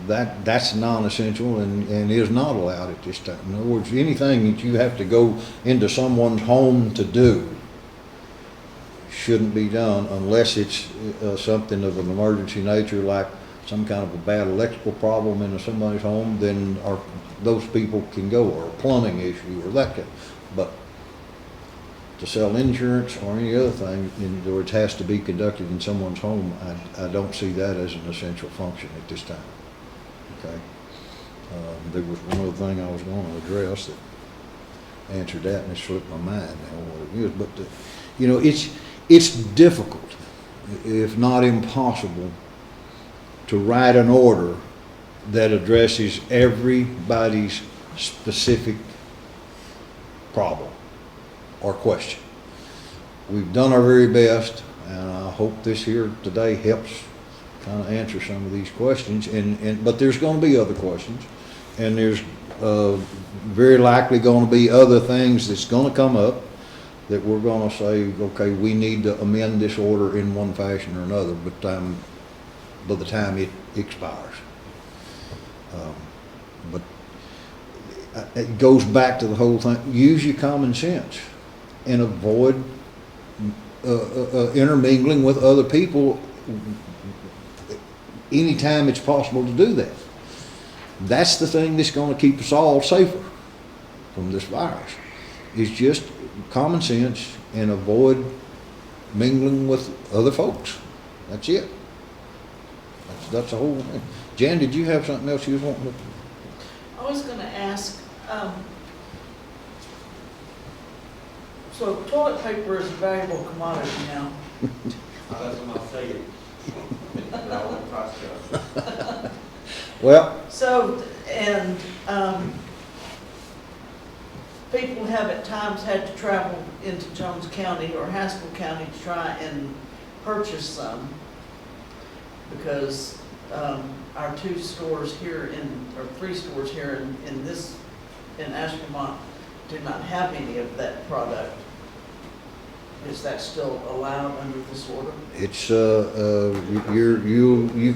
[SPEAKER 1] That's non-essential and is not allowed at this time. In other words, anything that you have to go into someone's home to do shouldn't be done unless it's something of an emergency nature, like some kind of a bad electrical problem in somebody's home. Then those people can go, or a plumbing issue or that kind. But to sell insurance or any other thing, in other words, has to be conducted in someone's home, I don't see that as an essential function at this time. Okay. There was one other thing I was going to address that answered that, and it slipped my mind now what it is. But it's difficult, if not impossible, to write an order that addresses everybody's specific problem or question. We've done our very best, and I hope this here today helps kind of answer some of these questions. But there's going to be other questions, and there's very likely going to be other things that's going to come up that we're going to say, okay, we need to amend this order in one fashion or another by the time it expires. But it goes back to the whole thing. Use your common sense and avoid intermingling with other people anytime it's possible to do that. That's the thing that's going to keep us all safer from this virus, is just common sense and avoid mingling with other folks. That's it. That's the whole thing. Jan, did you have something else you was wanting to?
[SPEAKER 4] I was gonna ask, so toilet paper is a valuable commodity now.
[SPEAKER 7] That's what I'll say. That won't cost us.
[SPEAKER 1] Well,
[SPEAKER 4] So, and, people have at times had to travel into Jones County or Haskell County to try and purchase some, because, our two stores here or three stores here in Ashmont do not have any of that product. Is that still allowed under this order?
[SPEAKER 1] it's you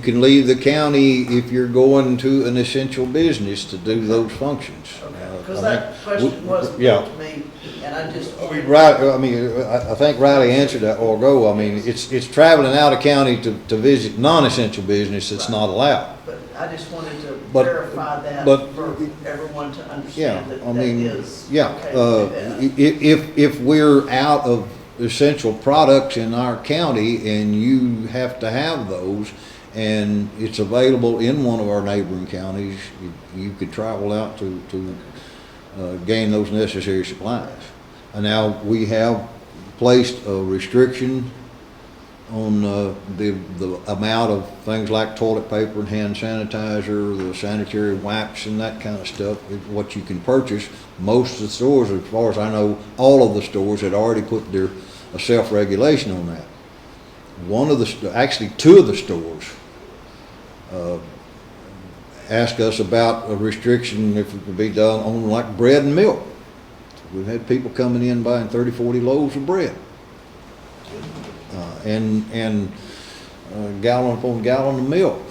[SPEAKER 1] can leave the county if you're going to an essential business to do those functions.
[SPEAKER 4] Because
[SPEAKER 1] I
[SPEAKER 4] that
[SPEAKER 1] think
[SPEAKER 4] question was
[SPEAKER 1] yeah.
[SPEAKER 4] put to me, and I just.
[SPEAKER 1] Right, I think Riley answered that or ago. I mean, it's traveling out of county to visit non-essential business that's not allowed.
[SPEAKER 4] But I just wanted to
[SPEAKER 1] But-
[SPEAKER 4] verify that
[SPEAKER 1] but-
[SPEAKER 4] for everyone to
[SPEAKER 1] Yeah,
[SPEAKER 4] understand that
[SPEAKER 1] I
[SPEAKER 4] that
[SPEAKER 1] mean,
[SPEAKER 4] is
[SPEAKER 1] yeah,
[SPEAKER 4] okay to do that.
[SPEAKER 1] if we're out of essential products in our county and you have to have those and it's available in one of our neighboring counties. You could travel out to gain those necessary supplies. And now we have placed a restriction on the amount of things like toilet paper and hand sanitizer, the sanitary wipes and that kind of stuff, what you can purchase. Most of the stores, as far as I know, all of the stores had already put their self-regulation on that. Actually two of the stores asked us about a restriction if it could be done on like bread and milk. We've had people coming in buying 30, 40 loaves of bread. And gallon upon gallon of milk,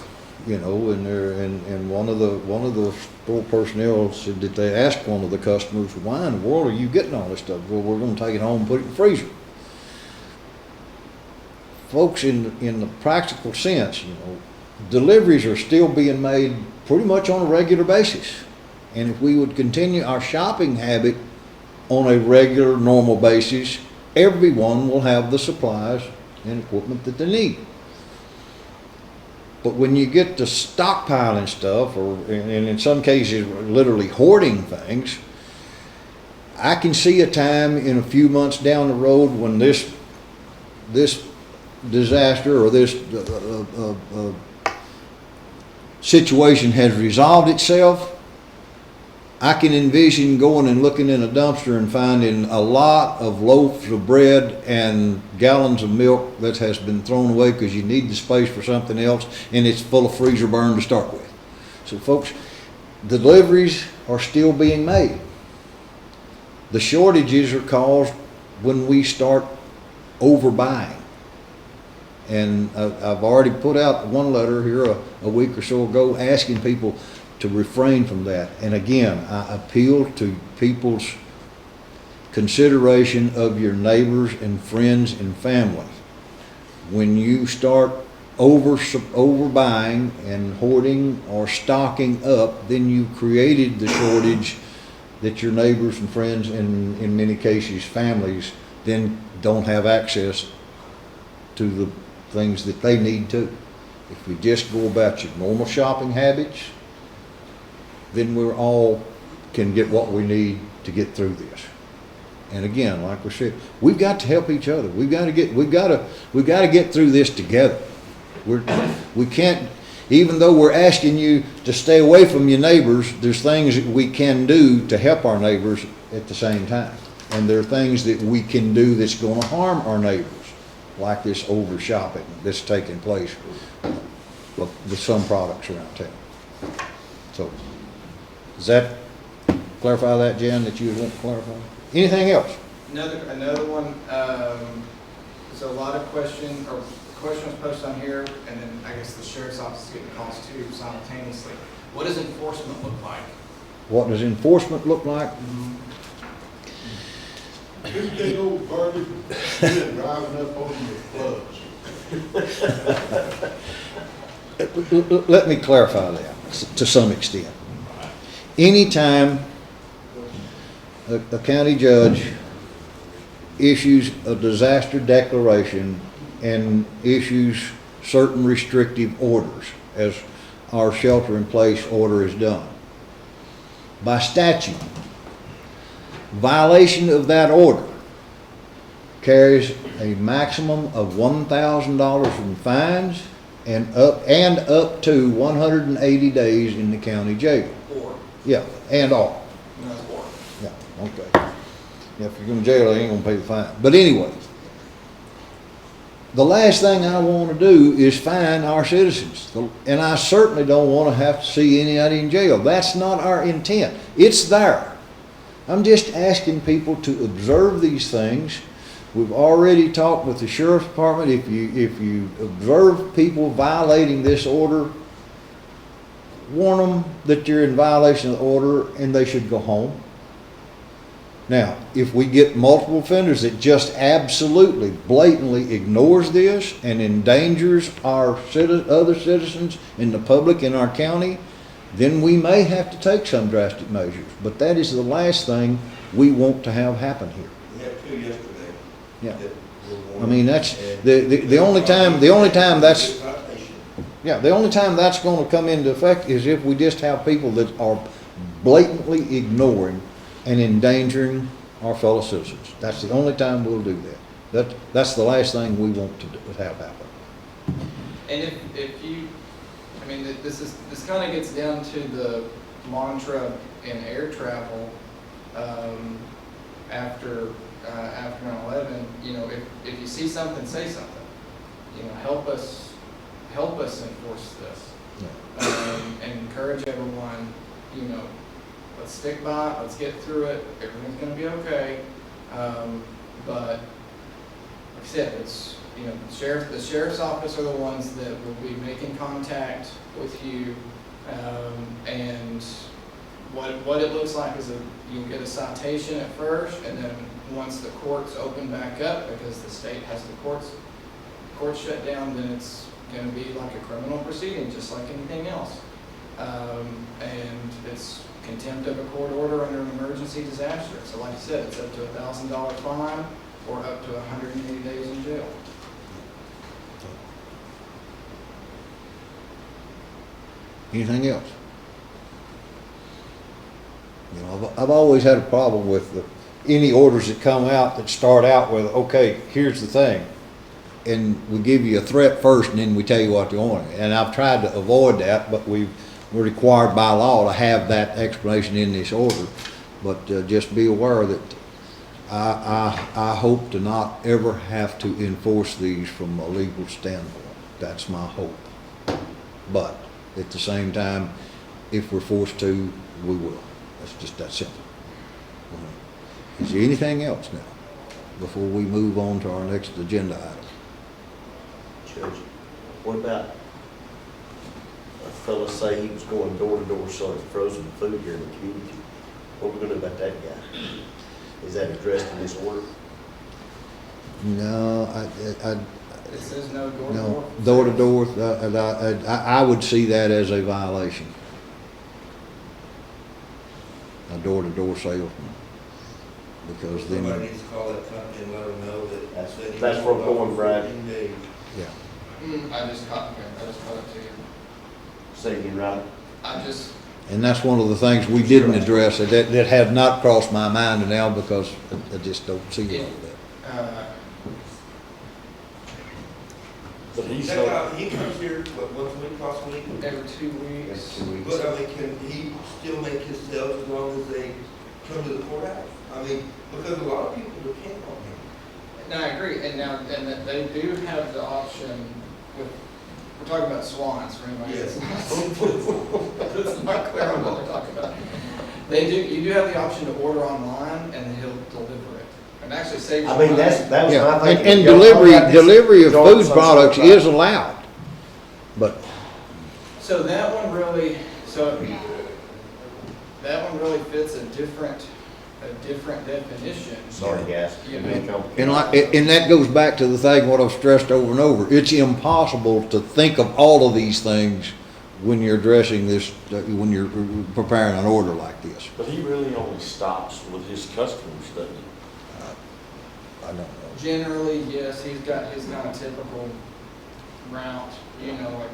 [SPEAKER 1] you know, and one of the store personnel said that they asked one of the customers, why in the world are you getting all this stuff? Well, we're going to take it home and put it in the freezer. Folks, in the practical sense, you know, deliveries are still being made pretty much on a regular basis. And if we would continue our shopping habit on a regular, normal basis, everyone will have the supplies and equipment that they need. But when you get to stockpiling stuff, and in some cases literally hoarding things, I can see a time in a few months down the road when this disaster or this situation has resolved itself. I can envision going and looking in a dumpster and finding a lot of loaves of bread and gallons of milk that has been thrown away because you need the space for something else, and it's full of freezer burn to start with. So folks, the deliveries are still being made. The shortages are caused when we start overbuying. And I've already put out one letter here a week or so ago asking people to refrain from that. And again, I appeal to people's consideration of your neighbors and friends and family. When you start overbuying and hoarding or stocking up, then you created the shortage that your neighbors and friends, and in many cases families, then don't have access to the things that they need to. If we just go about your normal shopping habits, then we're all can get what we need to get through this. And again, like we said, we've got to help each other. We've got to get through this together. We can't, even though we're asking you to stay away from your neighbors, there's things that we can do to help our neighbors at the same time. And there are things that we can do that's going to harm our neighbors, like this over shopping that's taking place with some products around town. So, does that clarify that, Jen, that you want to clarify? Anything else?
[SPEAKER 5] Another one, there's a lot of question was posted on here, and then I guess the sheriff's office is getting calls too simultaneously. What does enforcement look like?
[SPEAKER 1] What does enforcement look like?
[SPEAKER 2] This big old garbage been driving up on the floods.
[SPEAKER 1] Let me clarify that to some extent. Anytime a county judge issues a disaster declaration and issues certain restrictive orders, as our shelter-in-place order is done, by statute, violation of that order carries a maximum of $1,000 in fines and up to 180 days in the county jail.
[SPEAKER 5] Or,
[SPEAKER 1] Yeah, and all.
[SPEAKER 5] no, or.
[SPEAKER 1] Yeah, okay. Yeah, if you're going to jail, they ain't going to pay the fine. But anyway, the last thing I want to do is fine our citizens. And I certainly don't want to have to see anybody in jail. That's not our intent. It's there. I'm just asking people to observe these things. We've already talked with the sheriff's department. If you observe people violating this order, warn them that you're in violation of the order and they should go home. Now, if we get multiple offenders that just absolutely, blatantly ignores this and endangers our other citizens and the public in our county, then we may have to take some drastic measures. But that is the last thing we want to have happen here.
[SPEAKER 7] We had two yesterday.
[SPEAKER 1] Yeah.
[SPEAKER 7] that were warned,
[SPEAKER 1] I mean, that's
[SPEAKER 7] and
[SPEAKER 1] the only time that's Yeah, the only time that's gonna come into effect is if we just have people that are blatantly ignoring and endangering our fellow citizens. That's the only time we'll do that. That's the last thing we want to have happen.
[SPEAKER 5] And if you, I mean, this kind of gets down to the mantra in air travel, after 9/11, you know, if you see something, say something. You know, help us enforce this. And encourage everyone, you know, let's stick by it, let's get through it, everything's gonna be okay. But, like I said, it's, you know, the sheriff's office are the ones that will be making contact with you. And what it looks like is you'll get a citation at first, and then once the courts open back up, because the state has the courts shut down, then it's going to be like a criminal proceeding, just like anything else. And it's contempt of a court order under an emergency disaster. So like I said, it's up to $1,000 fine or up to 180 days in jail.
[SPEAKER 1] Anything else? You know, I've always had a problem with any orders that come out that start out with, okay, here's the thing. And we give you a threat first, and then we tell you what you want. And I've tried to avoid that, but we're required by law to have that explanation in this order. But just be aware that I hope to not ever have to enforce these from a legal standpoint. That's my hope. But at the same time, if we're forced to, we will. That's just that simple. Is there anything else now before we move on to our next agenda item?
[SPEAKER 6] Judge, what about a fella say he was going door to door selling frozen food here in the community? What are we gonna do about that guy? Is that addressed in this order?
[SPEAKER 1] No,
[SPEAKER 5] It says no door to
[SPEAKER 1] no,
[SPEAKER 5] door.
[SPEAKER 1] door to door, I would see that as a violation. A door to door salesman. Because
[SPEAKER 7] Somebody
[SPEAKER 1] then,
[SPEAKER 7] needs to call that company and let them know that.
[SPEAKER 6] That's where I'm going, Brad.
[SPEAKER 7] 14 days.
[SPEAKER 1] yeah.
[SPEAKER 5] I just caught it to you.
[SPEAKER 6] Say again, right?
[SPEAKER 1] And that's one of the things we didn't address, that had not crossed my mind now because I just don't see it like that.
[SPEAKER 6] But he's
[SPEAKER 7] That guy, he comes here, what, once a week, twice a week?
[SPEAKER 5] Every 2 weeks.
[SPEAKER 7] But I mean, can he still make his sales as long as they come to the courthouse? I mean, because a lot of people depend on him.
[SPEAKER 5] No, I agree, and that they do have the option with, we're talking about swans, for anybody that's that's not clear on what we're talking about. You do have the option to order online, and he'll deliver it, and actually save you
[SPEAKER 6] I mean,
[SPEAKER 5] money.
[SPEAKER 6] that was
[SPEAKER 1] Yeah,
[SPEAKER 6] my
[SPEAKER 1] and,
[SPEAKER 6] thinking.
[SPEAKER 1] and
[SPEAKER 6] Y'all talk about this
[SPEAKER 1] delivery of
[SPEAKER 6] yard
[SPEAKER 1] food
[SPEAKER 6] some
[SPEAKER 1] products
[SPEAKER 6] sort of-
[SPEAKER 1] is allowed. But,
[SPEAKER 5] So that one really fits a different definition.
[SPEAKER 6] Sorry, guys.
[SPEAKER 5] You know.
[SPEAKER 1] and that goes back to the thing, what I've stressed over and over. It's impossible to think of all of these things when you're addressing this, when you're preparing an order like this.
[SPEAKER 8] But he really only stops with his customers, doesn't he?
[SPEAKER 1] I don't know.
[SPEAKER 5] Generally, yes, he's got his kind of typical route, you know, like,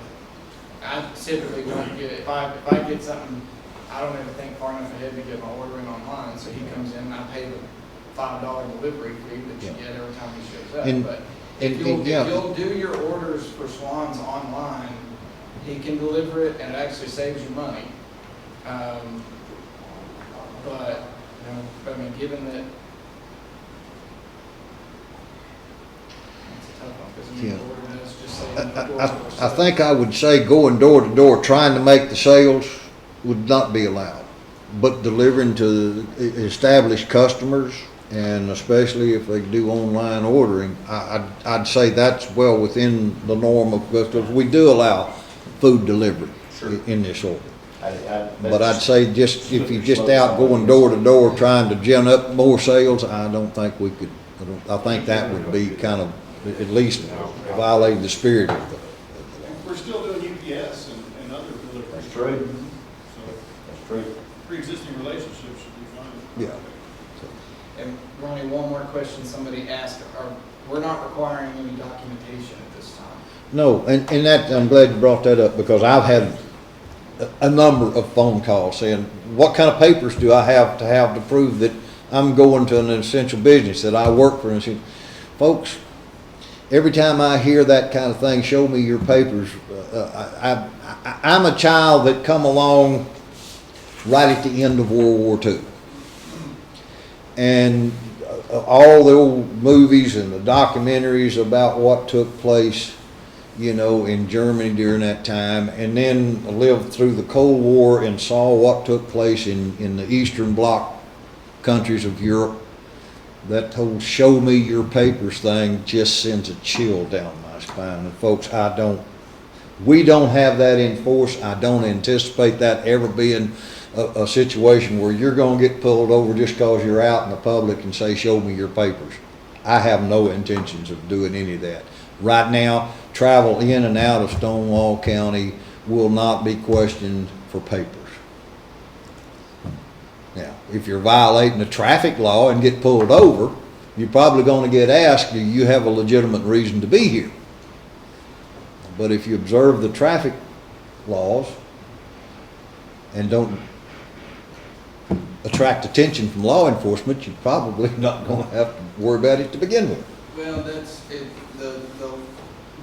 [SPEAKER 5] I typically don't get, if I get something, I don't ever think far enough ahead to get my order in online, so he comes in and I pay the $5 delivery fee that you get every time he shows up.
[SPEAKER 1] And-
[SPEAKER 5] But
[SPEAKER 1] and-
[SPEAKER 5] if you'll
[SPEAKER 1] yeah.
[SPEAKER 5] do your orders for Swans online, he can deliver it and it actually saves you money. But, you know, I mean, given that, it's a tough one, because I mean,
[SPEAKER 1] Yeah.
[SPEAKER 5] the order does just say no door to door
[SPEAKER 1] I think I would say going door to door, trying to make the sales would not be allowed. But delivering to established customers, and especially if they do online ordering, I'd say that's well within the norm of, because we do allow food delivery in this order. But I'd say just, if you're just out going door to door trying to gin up more sales, I don't think we could, I think that would be kind of, at least violating the spirit of the.
[SPEAKER 3] We're still doing UPS and other deliveries.
[SPEAKER 6] That's true.
[SPEAKER 3] So
[SPEAKER 6] That's true.
[SPEAKER 3] pre-existing relationships should be fine.
[SPEAKER 1] Yeah.
[SPEAKER 5] And Ronnie, one more question somebody asked, we're not requiring any documentation at this time.
[SPEAKER 1] No, and that, I'm glad you brought that up, because I've had a number of phone calls saying, what kind of papers do I have to prove that I'm going to an essential business, that I work for an essential? Folks, every time I hear that kind of thing, show me your papers. I'm a child that come along right at the end of World War II. And all the old movies and the documentaries about what took place, you know, in Germany during that time, and then lived through the Cold War and saw what took place in the Eastern Bloc countries of Europe. That whole show me your papers thing just sends a chill down my spine. And folks, we don't have that enforced. I don't anticipate that ever being a situation where you're gonna get pulled over just cause you're out in the public and say, show me your papers. I have no intentions of doing any of that. Right now, travel in and out of Stonewall County will not be questioned for papers. Now, if you're violating the traffic law and get pulled over, you're probably going to get asked, do you have a legitimate reason to be here? But if you observe the traffic laws and don't attract attention from law enforcement, you're probably not going to have to worry about it to begin with.
[SPEAKER 5] Well, that's it,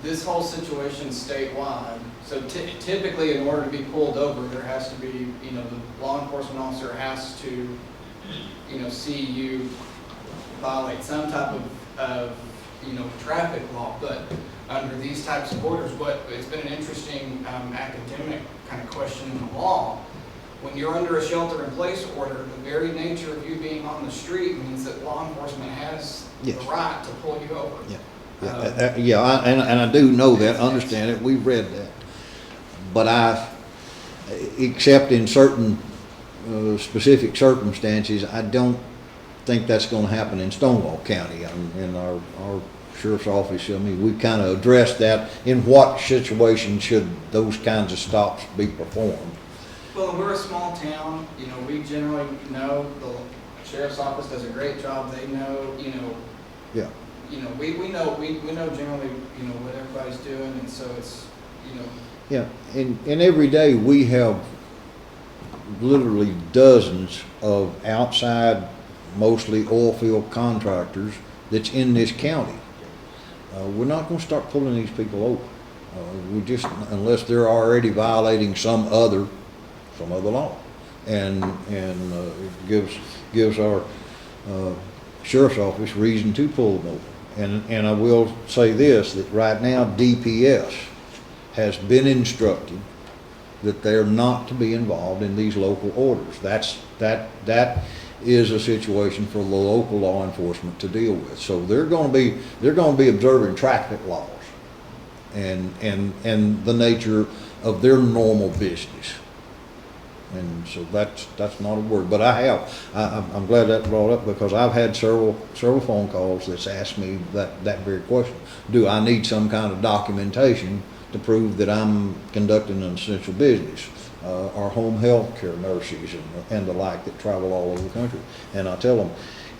[SPEAKER 5] this whole situation statewide, so typically in order to be pulled over, there has to be, you know, the law enforcement officer has to, you know, see you violate some type of you know, traffic law, but under these types of orders, it's been an interesting academic kind of question in the law. When you're under a shelter-in-place order, the very nature of you being on the street means that law enforcement has the right to pull you over.
[SPEAKER 1] Yeah. And I do know that, understand it, we've read that. But except in certain specific circumstances, I don't think that's gonna happen in Stonewall County. In our sheriff's office, I mean, we've kind of addressed that. In what situation should those kinds of stops be performed?
[SPEAKER 5] Well, we're a small town, you know, we generally know, the sheriff's office does a great job, they know, you know.
[SPEAKER 1] Yeah.
[SPEAKER 5] You know, we know generally, you know, what everybody's doing, and so it's, you know.
[SPEAKER 1] Yeah, and every day we have literally dozens of outside, mostly oil field contractors that's in this county. We're not gonna start pulling these people over. We just, unless they're already violating some other law. And it gives our sheriff's office reason to pull them over. And I will say this, that right now DPS has been instructed that they're not to be involved in these local orders. That is a situation for the local law enforcement to deal with. So they're going to be observing traffic laws and the nature of their normal business. And so that's not a word, but I'm glad that brought up, because I've had several phone calls that's asked me that very question. Do I need some kind of documentation to prove that I'm conducting an essential business? Our home health care nurses and the like that travel all over the country. And I tell them,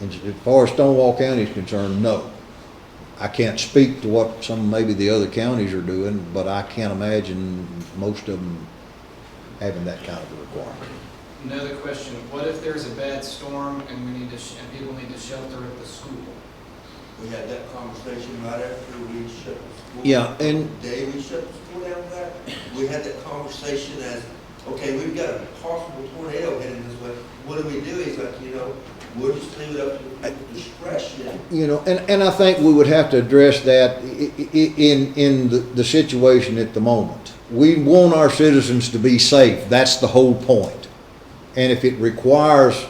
[SPEAKER 1] as far as Stonewall County is concerned, no. I can't speak to what maybe the other counties are doing, but I can't imagine most of them having that kind of a requirement.
[SPEAKER 5] Another question, what if there's a bad storm and we need to, and people need to shelter at the school?
[SPEAKER 7] We had that conversation right after we shut the school.
[SPEAKER 1] Yeah, and
[SPEAKER 7] The day we shut the school down for that, we had that conversation as, okay, we've got a possible tornado heading this way. What do we do? He's like, you know, we'll just leave it up to the people's discretion.
[SPEAKER 1] you know, and I think we would have to address that in the situation at the moment. We want our citizens to be safe. That's the whole point. And if it requires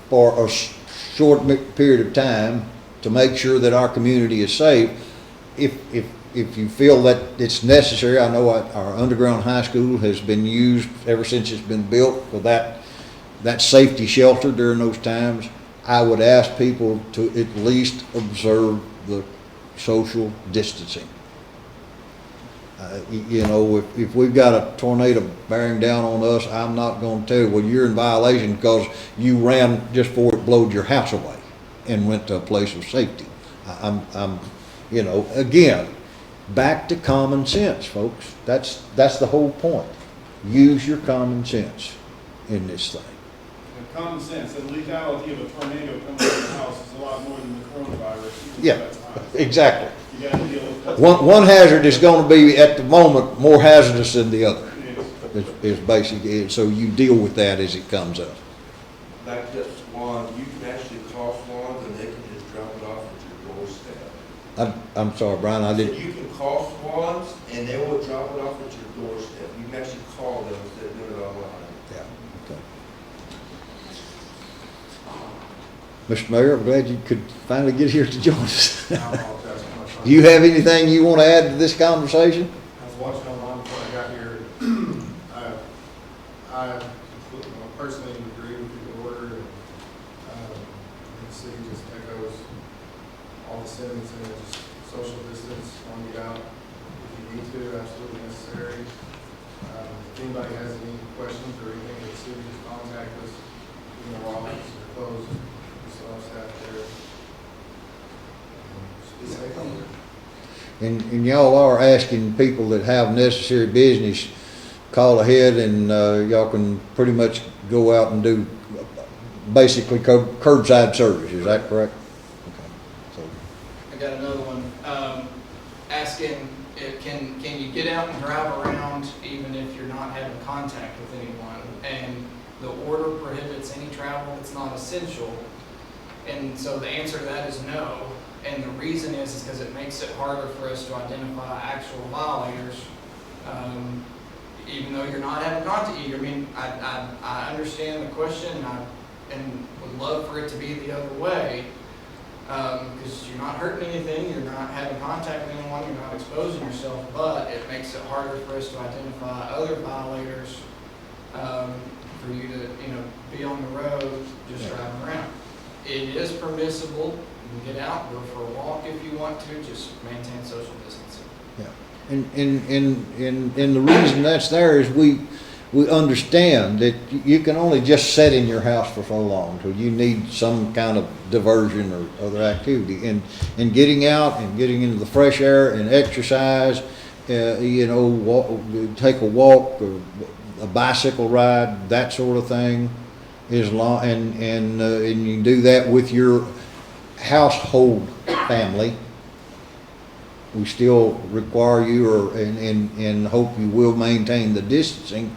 [SPEAKER 1] for a short period of time to make sure that our community is safe, if you feel that it's necessary, I know our underground high school has been used ever since it's been built for that safety shelter during those times. I would ask people to at least observe the social distancing. You know, if we've got a tornado bearing down on us, I'm not going to tell you, well, you're in violation because you ran just before it blowed your house away and went to a place of safety. I'm you know, again, Back to common sense, folks. That's the whole point. Use your common sense in this thing.
[SPEAKER 3] And common sense, the lethality of a tornado coming in the house is a lot more than the coronavirus. even
[SPEAKER 1] Yeah.
[SPEAKER 3] though that's high.
[SPEAKER 1] Exactly.
[SPEAKER 3] You gotta deal with that.
[SPEAKER 1] One hazard is gonna be, at the moment, more hazardous than the other.
[SPEAKER 3] Yes.
[SPEAKER 1] Is basically, so you deal with that as it comes up.
[SPEAKER 7] Like that Swan, you can actually call Swans and they can just drop it off at your doorstep.
[SPEAKER 1] I'm sorry, Brian, I
[SPEAKER 7] So
[SPEAKER 1] didn't,
[SPEAKER 7] you can call Swans and they will drop it off at your doorstep. You can actually call them instead of doing it online.
[SPEAKER 1] yeah, okay. Mr. Mayor, I'm glad you could finally get here to join us.
[SPEAKER 9] I apologize for my time.
[SPEAKER 1] Do you have anything you want to add to this conversation?
[SPEAKER 9] I was watching online before I got here. I personally agree with the order. The city just echoes all the sentiments in it, just social distance, want to get out if you need to, absolutely necessary. If anybody has any questions or anything, the city just contact us. You know, our office is closed, we still have staff there. Just be safe out there.
[SPEAKER 1] And y'all are asking people that have necessary business, call ahead and, y'all can pretty much go out and do basically curbside service, is that correct? Okay. So,
[SPEAKER 5] I got another one, asking, can you get out and drive around even if you're not having contact with anyone? And the order prohibits any travel that's not essential. And so the answer to that is no. And the reason is because it makes it harder for us to identify actual violators, even though you're not having contact. I mean, I understand the question, and would love for it to be the other way, because you're not hurting anything, you're not having contact with anyone, you're not exposing yourself, but it makes it harder for us to identify other violators, for you to, be on the road, just driving around. It is permissible, you can get out, go for a walk if you want to, just maintain social distancing.
[SPEAKER 1] yeah. And the reason that's there is we understand that you can only just sit in your house for so long, so you need some kind of diversion or other activity. And getting out and getting into the fresh air and exercise, take a walk or a bicycle ride, that sort of thing, is long, and you can do that with your household family. We still require you, and hope you will maintain the distancing.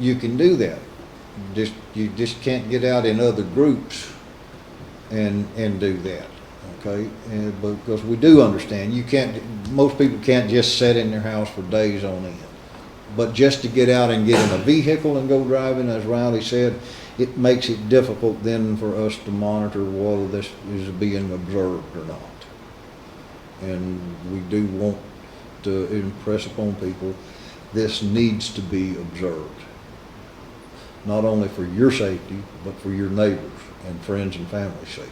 [SPEAKER 1] You can do that. You just can't get out in other groups and do that, okay? And because we do understand, most people can't just sit in their house for days on end. But just to get out and get in a vehicle and go driving, as Riley said, it makes it difficult then for us to monitor whether this is being observed or not. And we do want to impress upon people, this needs to be observed. Not only for your safety, but for your neighbors and friends and family safety.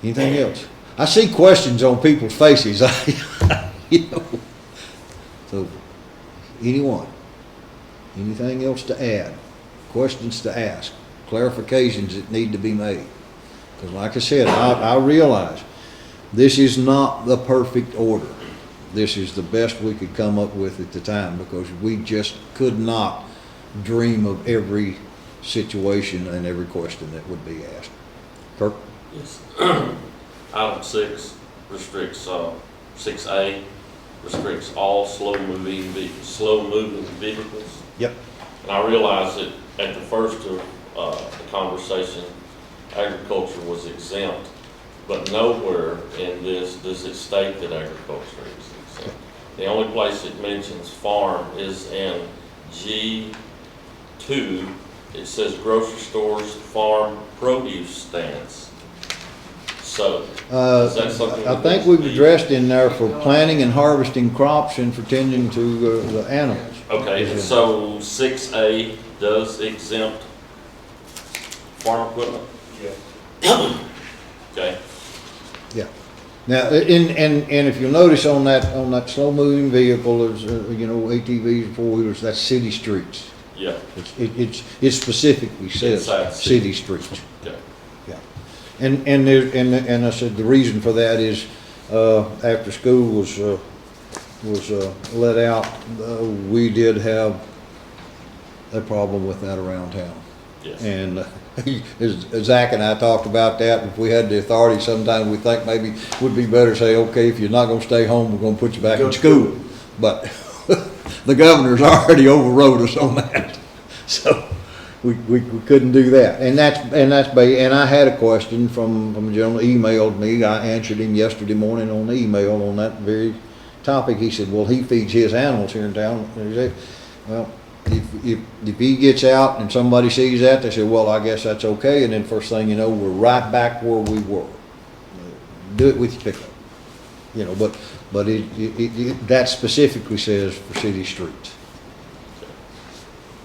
[SPEAKER 1] Anything else? I see questions on people's faces. So, anyone? Anything else to add? Questions to ask? Clarifications that need to be made? Because like I said, I realize this is not the perfect order. This is the best we could come up with at the time, because we just could not dream of every situation and every question that would be asked. Kirk?
[SPEAKER 8] Yes. Item 6 restricts, 6A restricts all slow-moving vehicles.
[SPEAKER 1] Yep.
[SPEAKER 8] And I realize that at the first of the conversation, agriculture was exempt, but nowhere in this does it state that agriculture is exempt. The only place it mentions farm is in G2. It says grocery stores, farm, produce stands. So, is that something?
[SPEAKER 1] I think we've addressed in there for planting and harvesting crops and for tending to the animals.
[SPEAKER 8] Okay, and so 6A does exempt farm equipment?
[SPEAKER 7] Yeah.
[SPEAKER 8] Okay,
[SPEAKER 1] Yeah. Now, and if you'll notice on that slow-moving vehicle, there's, ATVs and four-wheelers, that's city streets.
[SPEAKER 8] yeah,
[SPEAKER 1] It specifically says
[SPEAKER 8] Inside
[SPEAKER 1] city streets.
[SPEAKER 8] okay.
[SPEAKER 1] Yeah. And I said the reason for that is after school was let out, we did have a problem with that around town.
[SPEAKER 8] Yes.
[SPEAKER 1] And Zach and I talked about that. If we had the authority, sometimes we think maybe it would be better to say, okay, if you're not gonna stay home, we're gonna put you back
[SPEAKER 6] Go
[SPEAKER 1] in
[SPEAKER 6] to
[SPEAKER 1] school. But the governor's already overrode us on that. So we couldn't do that. And and I had a question from a gentleman emailed me. I answered him yesterday morning on the email on that very topic. He said, well, he feeds his animals here in town. And he said, well, if he gets out and somebody sees that, they say, well, I guess that's okay. And then first thing you know, we're right back where we were. Do it with your pickup. You know, but that specifically says for city streets.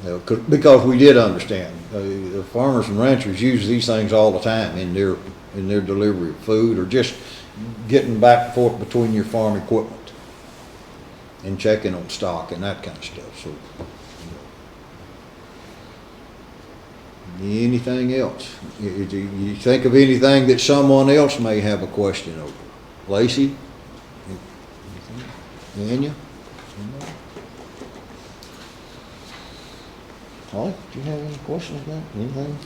[SPEAKER 1] You know, because we did understand, the farmers and ranchers use these things all the time in their delivery of food, or just getting back and forth between your farm equipment and checking on stock and that kind of stuff. So, anything else? You think of anything that someone else may have a question over? Lacey? Anya? Holly, do you have any questions about anything?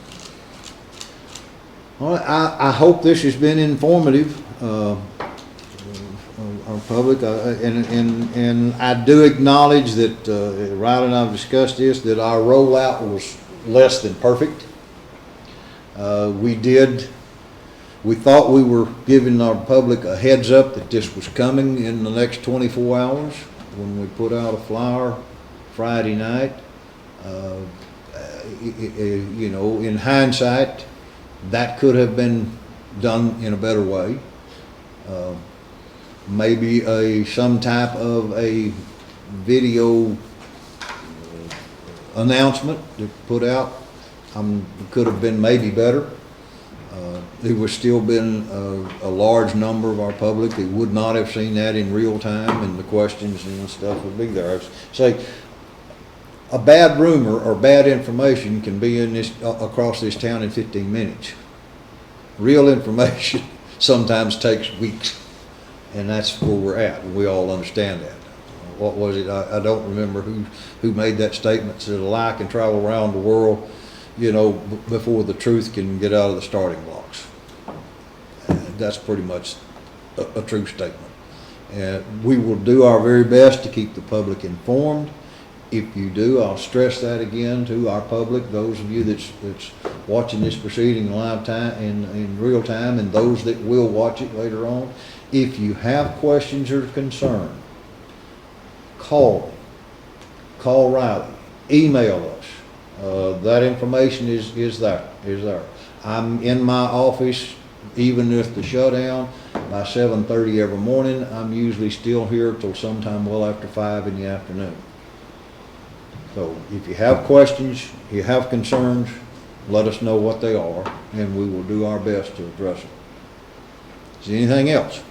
[SPEAKER 1] All right, I hope this has been informative, our public, and I do acknowledge that, Riley and I have discussed this, that our rollout was less than perfect. We thought we were giving our public a heads up that this was coming in the next 24 hours when we put out a flyer Friday night. You know, in hindsight, that could have been done in a better way. Maybe some type of a video announcement to put out could have been maybe better. There would still been a large number of our public that would not have seen that in real time, and the questions and stuff would be there. I say, a bad rumor or bad information can be in this across this town in 15 minutes. Real information sometimes takes weeks, and that's where we're at. We all understand that. What was it? I don't remember who made that statement. Said a lie can travel around the world, you know, before the truth can get out of the starting blocks. That's pretty much a true statement. And we will do our very best to keep the public informed. If you do, I'll stress that again to our public, those of you that's watching this proceeding live time in real time, and those that will watch it later on. If you have questions or concern, call Riley, email us. That information is there. I'm in my office, even with the shutdown, by 7:30 every morning. I'm usually still here till sometime well after 5 in the afternoon. So if you have questions, you have concerns, let us know what they are, and we will do our best to address them. Is there anything else?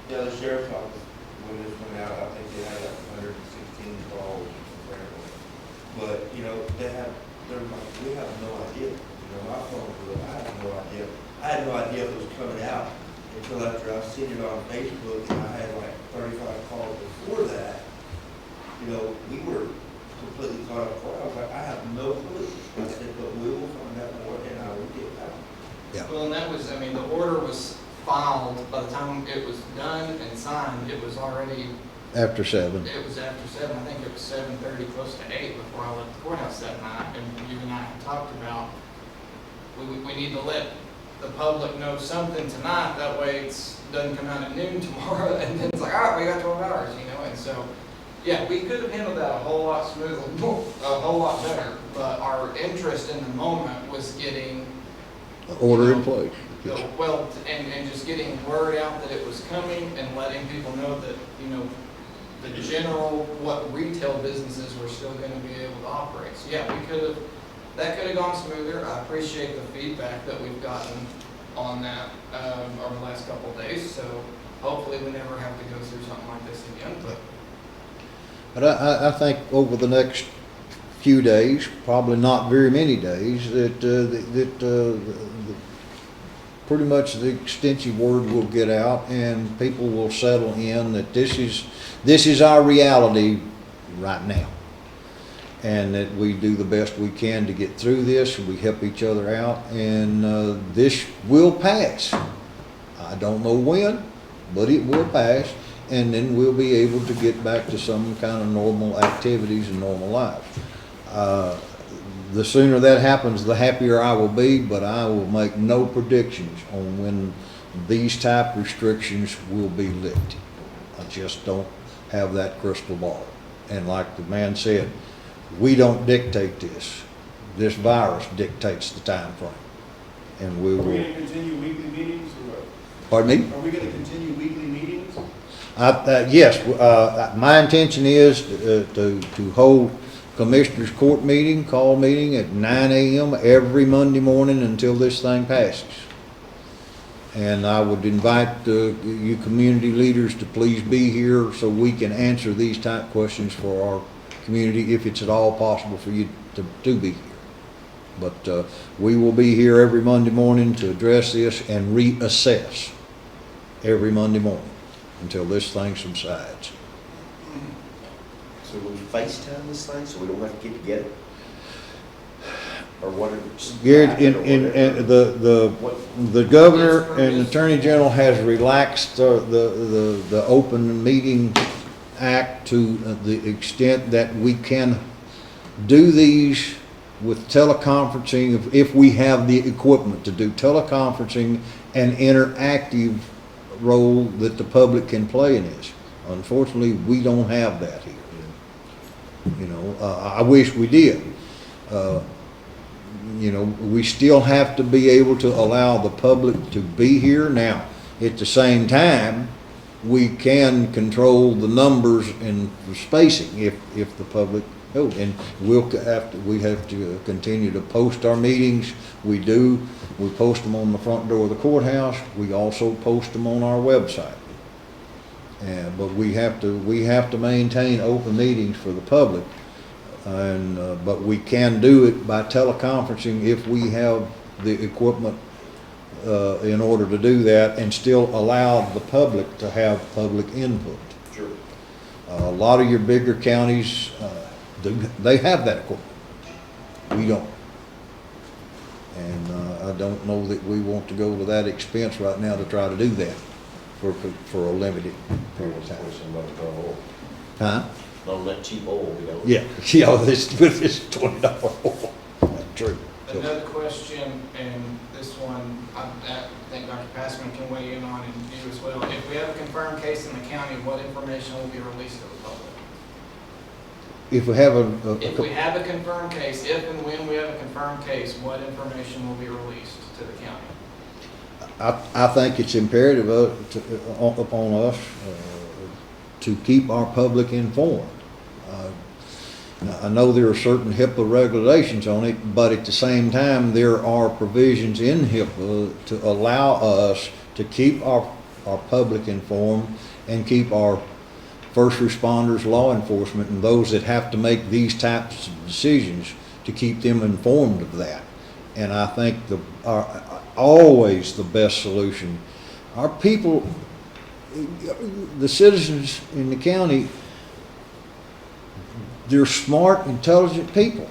[SPEAKER 7] Yeah, the sheriff's office, when this went out, I think they had like 116 calls, apparently. But, you know, they're like, we have no idea. You know, my phone was, I had no idea. I had no idea if it was coming out until after I seen it on Facebook, and I had like 35 calls before that. You know, we were completely caught off guard. I was like, I have no clue. I said, but we will find out more, and I will get back.
[SPEAKER 1] Yeah.
[SPEAKER 5] Well, and that was, I mean, the order was filed, by the time it was done and signed, it was already,
[SPEAKER 1] After 7.
[SPEAKER 5] it was after 7, I think it was 7:30, close to 8 before I left the courthouse that night, and you and I had talked about, we need to let the public know something tonight, that way it doesn't come out at noon tomorrow, and then it's like, all right, we got 12 hours, you know, and so, yeah, we could have handled that a whole lot smoother, a whole lot better, but our interest in the moment was getting
[SPEAKER 1] Order in place.
[SPEAKER 5] well, and just getting word out that it was coming and letting people know that, you know, the general, what retail businesses were still gonna be able to operate. So yeah, that could have gone smoother. I appreciate the feedback that we've gotten on that, over the last couple of days. So hopefully we never have to go through something like this again,
[SPEAKER 1] But I think over the next few days, probably not very many days, that pretty much the extensive word will get out and people will settle in that this is our reality right now. And that we do the best we can to get through this, we help each other out, and this will pass. I don't know when, but it will pass, and then we'll be able to get back to some kind of normal activities and normal lives. The sooner that happens, the happier I will be, but I will make no predictions on when these type restrictions will be lifted. I just don't have that crystal ball. And like the man said, we don't dictate this. This virus dictates the time frame. And we
[SPEAKER 3] Are we
[SPEAKER 1] will,
[SPEAKER 3] gonna continue weekly meetings or what?
[SPEAKER 1] pardon me?
[SPEAKER 3] Are we gonna continue weekly meetings?
[SPEAKER 1] Yes, my intention is to hold Commissioners Court meeting, call meeting at 9 a.m. every Monday morning until this thing passes. And I would invite you community leaders to please be here so we can answer these type questions for our community, if it's at all possible for you to be here. But we will be here every Monday morning to address this and reassess every Monday morning until this thing subsides.
[SPEAKER 6] So will we FaceTime this thing so we don't have to get together? Or whatever?
[SPEAKER 1] Gary, in the governor and attorney general has relaxed the open meeting act to the extent that we can do these with teleconferencing if we have the equipment to do teleconferencing and interactive role that the public can play in this. Unfortunately, we don't have that here. You know, I wish we did. You know, we still have to be able to allow the public to be here. Now, at the same time, we can control the numbers and the spacing if the public, and we have to continue to post our meetings. We post them on the front door of the courthouse. We also post them on our website. But we have to maintain open meetings for the public, but we can do it by teleconferencing if we have the equipment in order to do that, and still allow the public to have public input.
[SPEAKER 6] Sure.
[SPEAKER 1] A lot of your bigger counties, they have that equipment. We don't. And I don't know that we want to go to that expense right now to try to do that for a limited period of time. Huh?
[SPEAKER 6] Don't let cheap oil be over.
[SPEAKER 1] Yeah, with this $20 oil. That's true. So,
[SPEAKER 5] Another question, and this one, I think Dr. Passman can weigh in on, and you as well. If we have a confirmed case in the county, what information will be released to the public?
[SPEAKER 1] if we have
[SPEAKER 5] If we have a confirmed case, if and when we have a confirmed case, what information will be released to the county?
[SPEAKER 1] I think it's imperative upon us to keep our public informed. I know there are certain HIPAA regulations on it, but at the same time, there are provisions in HIPAA to allow us to keep our public informed and keep our first responders, law enforcement, and those that have to make these types of decisions to keep them informed of that. And I think always the best solution. Our people, the citizens in the county, they're smart, intelligent people.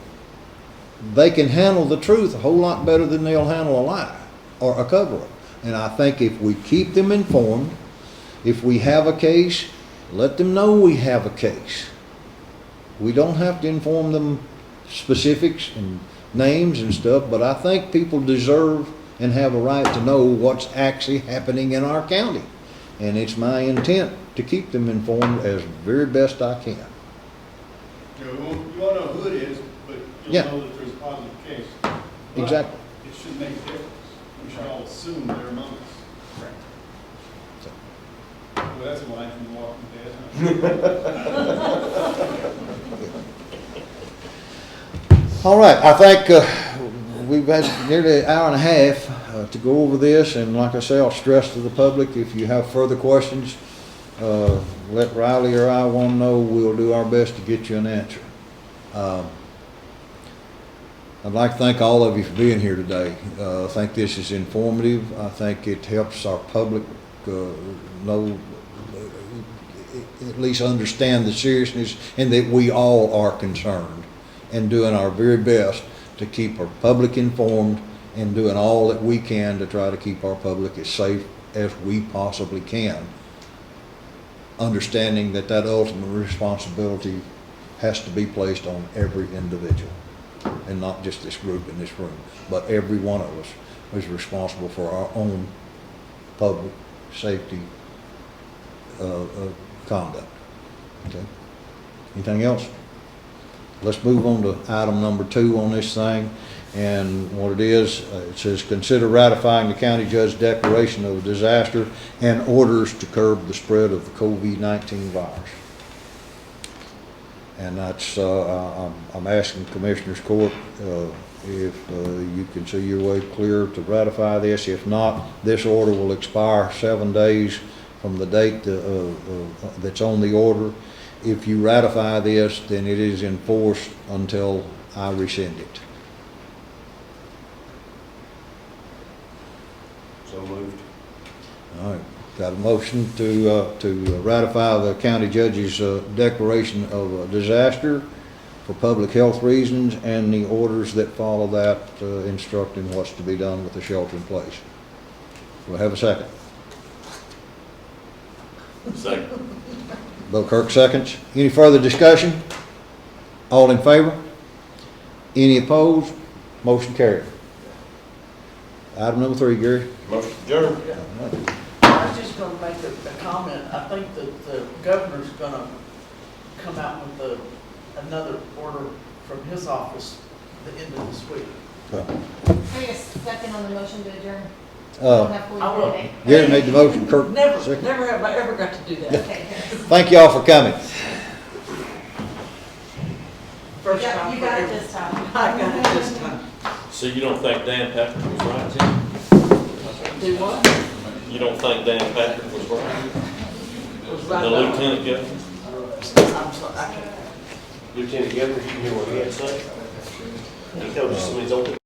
[SPEAKER 1] They can handle the truth a whole lot better than they'll handle a lie or a cover-up. And I think if we keep them informed, if we have a case, let them know we have a case. We don't have to inform them specifics and names and stuff, but I think people deserve and have a right to know what's actually happening in our county. And it's my intent to keep them informed as very best I can.
[SPEAKER 3] You won't know who it is, but you'll
[SPEAKER 1] Yeah.
[SPEAKER 3] know that there's a positive case. But
[SPEAKER 1] Exactly.
[SPEAKER 3] it shouldn't make a difference. We should all assume they're among us. Well, that's a line from The Walking Dead, huh?
[SPEAKER 1] All right, I think we've had nearly an hour and a half to go over this, and like I say, I'll stress to the public, if you have further questions, let Riley or I want to know. We'll do our best to get you an answer. I'd like to thank all of you for being here today. I think this is informative. I think it helps our public know, at least understand the seriousness and that we all are concerned and doing our very best to keep our public informed and doing all that we can to try to keep our public as safe as we possibly can. Understanding that that ultimate responsibility has to be placed on every individual, and not just this group in this room, but every one of us is responsible for our own public safety conduct. Okay? Anything else? Let's move on to item number 2 on this thing. And what it is, it says, consider ratifying the county judge's declaration of a disaster and orders to curb the spread of the COVID-19 virus. And that's, I'm asking Commissioners Court if you can see your way clear to ratify this. If not, this order will expire 7 days from the date that's on the order. If you ratify this, then it is in force until I rescind it.
[SPEAKER 6] So moved.
[SPEAKER 1] All right, got a motion to ratify the county judge's declaration of a disaster for public health reasons and the orders that follow that instructing what's to be done with the shelter in place. Do I have a second?
[SPEAKER 8] Second.
[SPEAKER 1] Bill Kirk seconds. Any further discussion? All in favor? Any opposed? Motion carried. Item number 3, Gary.
[SPEAKER 8] Motion adjourned.
[SPEAKER 4] I was just gonna make a comment. I think that the governor's gonna come out with another order from his office the end of this week.
[SPEAKER 10] I guess second on the motion to adjourn. Don't have to
[SPEAKER 4] I will.
[SPEAKER 10] leave it.
[SPEAKER 1] Gary made the motion, Kirk
[SPEAKER 4] Never
[SPEAKER 1] seconded.
[SPEAKER 4] have I ever got to do that.
[SPEAKER 10] Okay, Harris.
[SPEAKER 1] Thank y'all for coming.
[SPEAKER 4] First
[SPEAKER 10] Yeah,
[SPEAKER 4] time
[SPEAKER 10] you
[SPEAKER 4] for
[SPEAKER 10] got it
[SPEAKER 4] every-
[SPEAKER 10] this time.
[SPEAKER 4] I got it this time.
[SPEAKER 8] So you don't think Dan Patrick was right, Tim?
[SPEAKER 4] Do what?
[SPEAKER 8] You don't think Dan Patrick was right?
[SPEAKER 4] Was
[SPEAKER 8] The
[SPEAKER 4] right about-
[SPEAKER 8] lieutenant governor?
[SPEAKER 4] I'm sorry, I can't.
[SPEAKER 6] Lieutenant Governor, you can hear what he had to say? He told us somebody's open.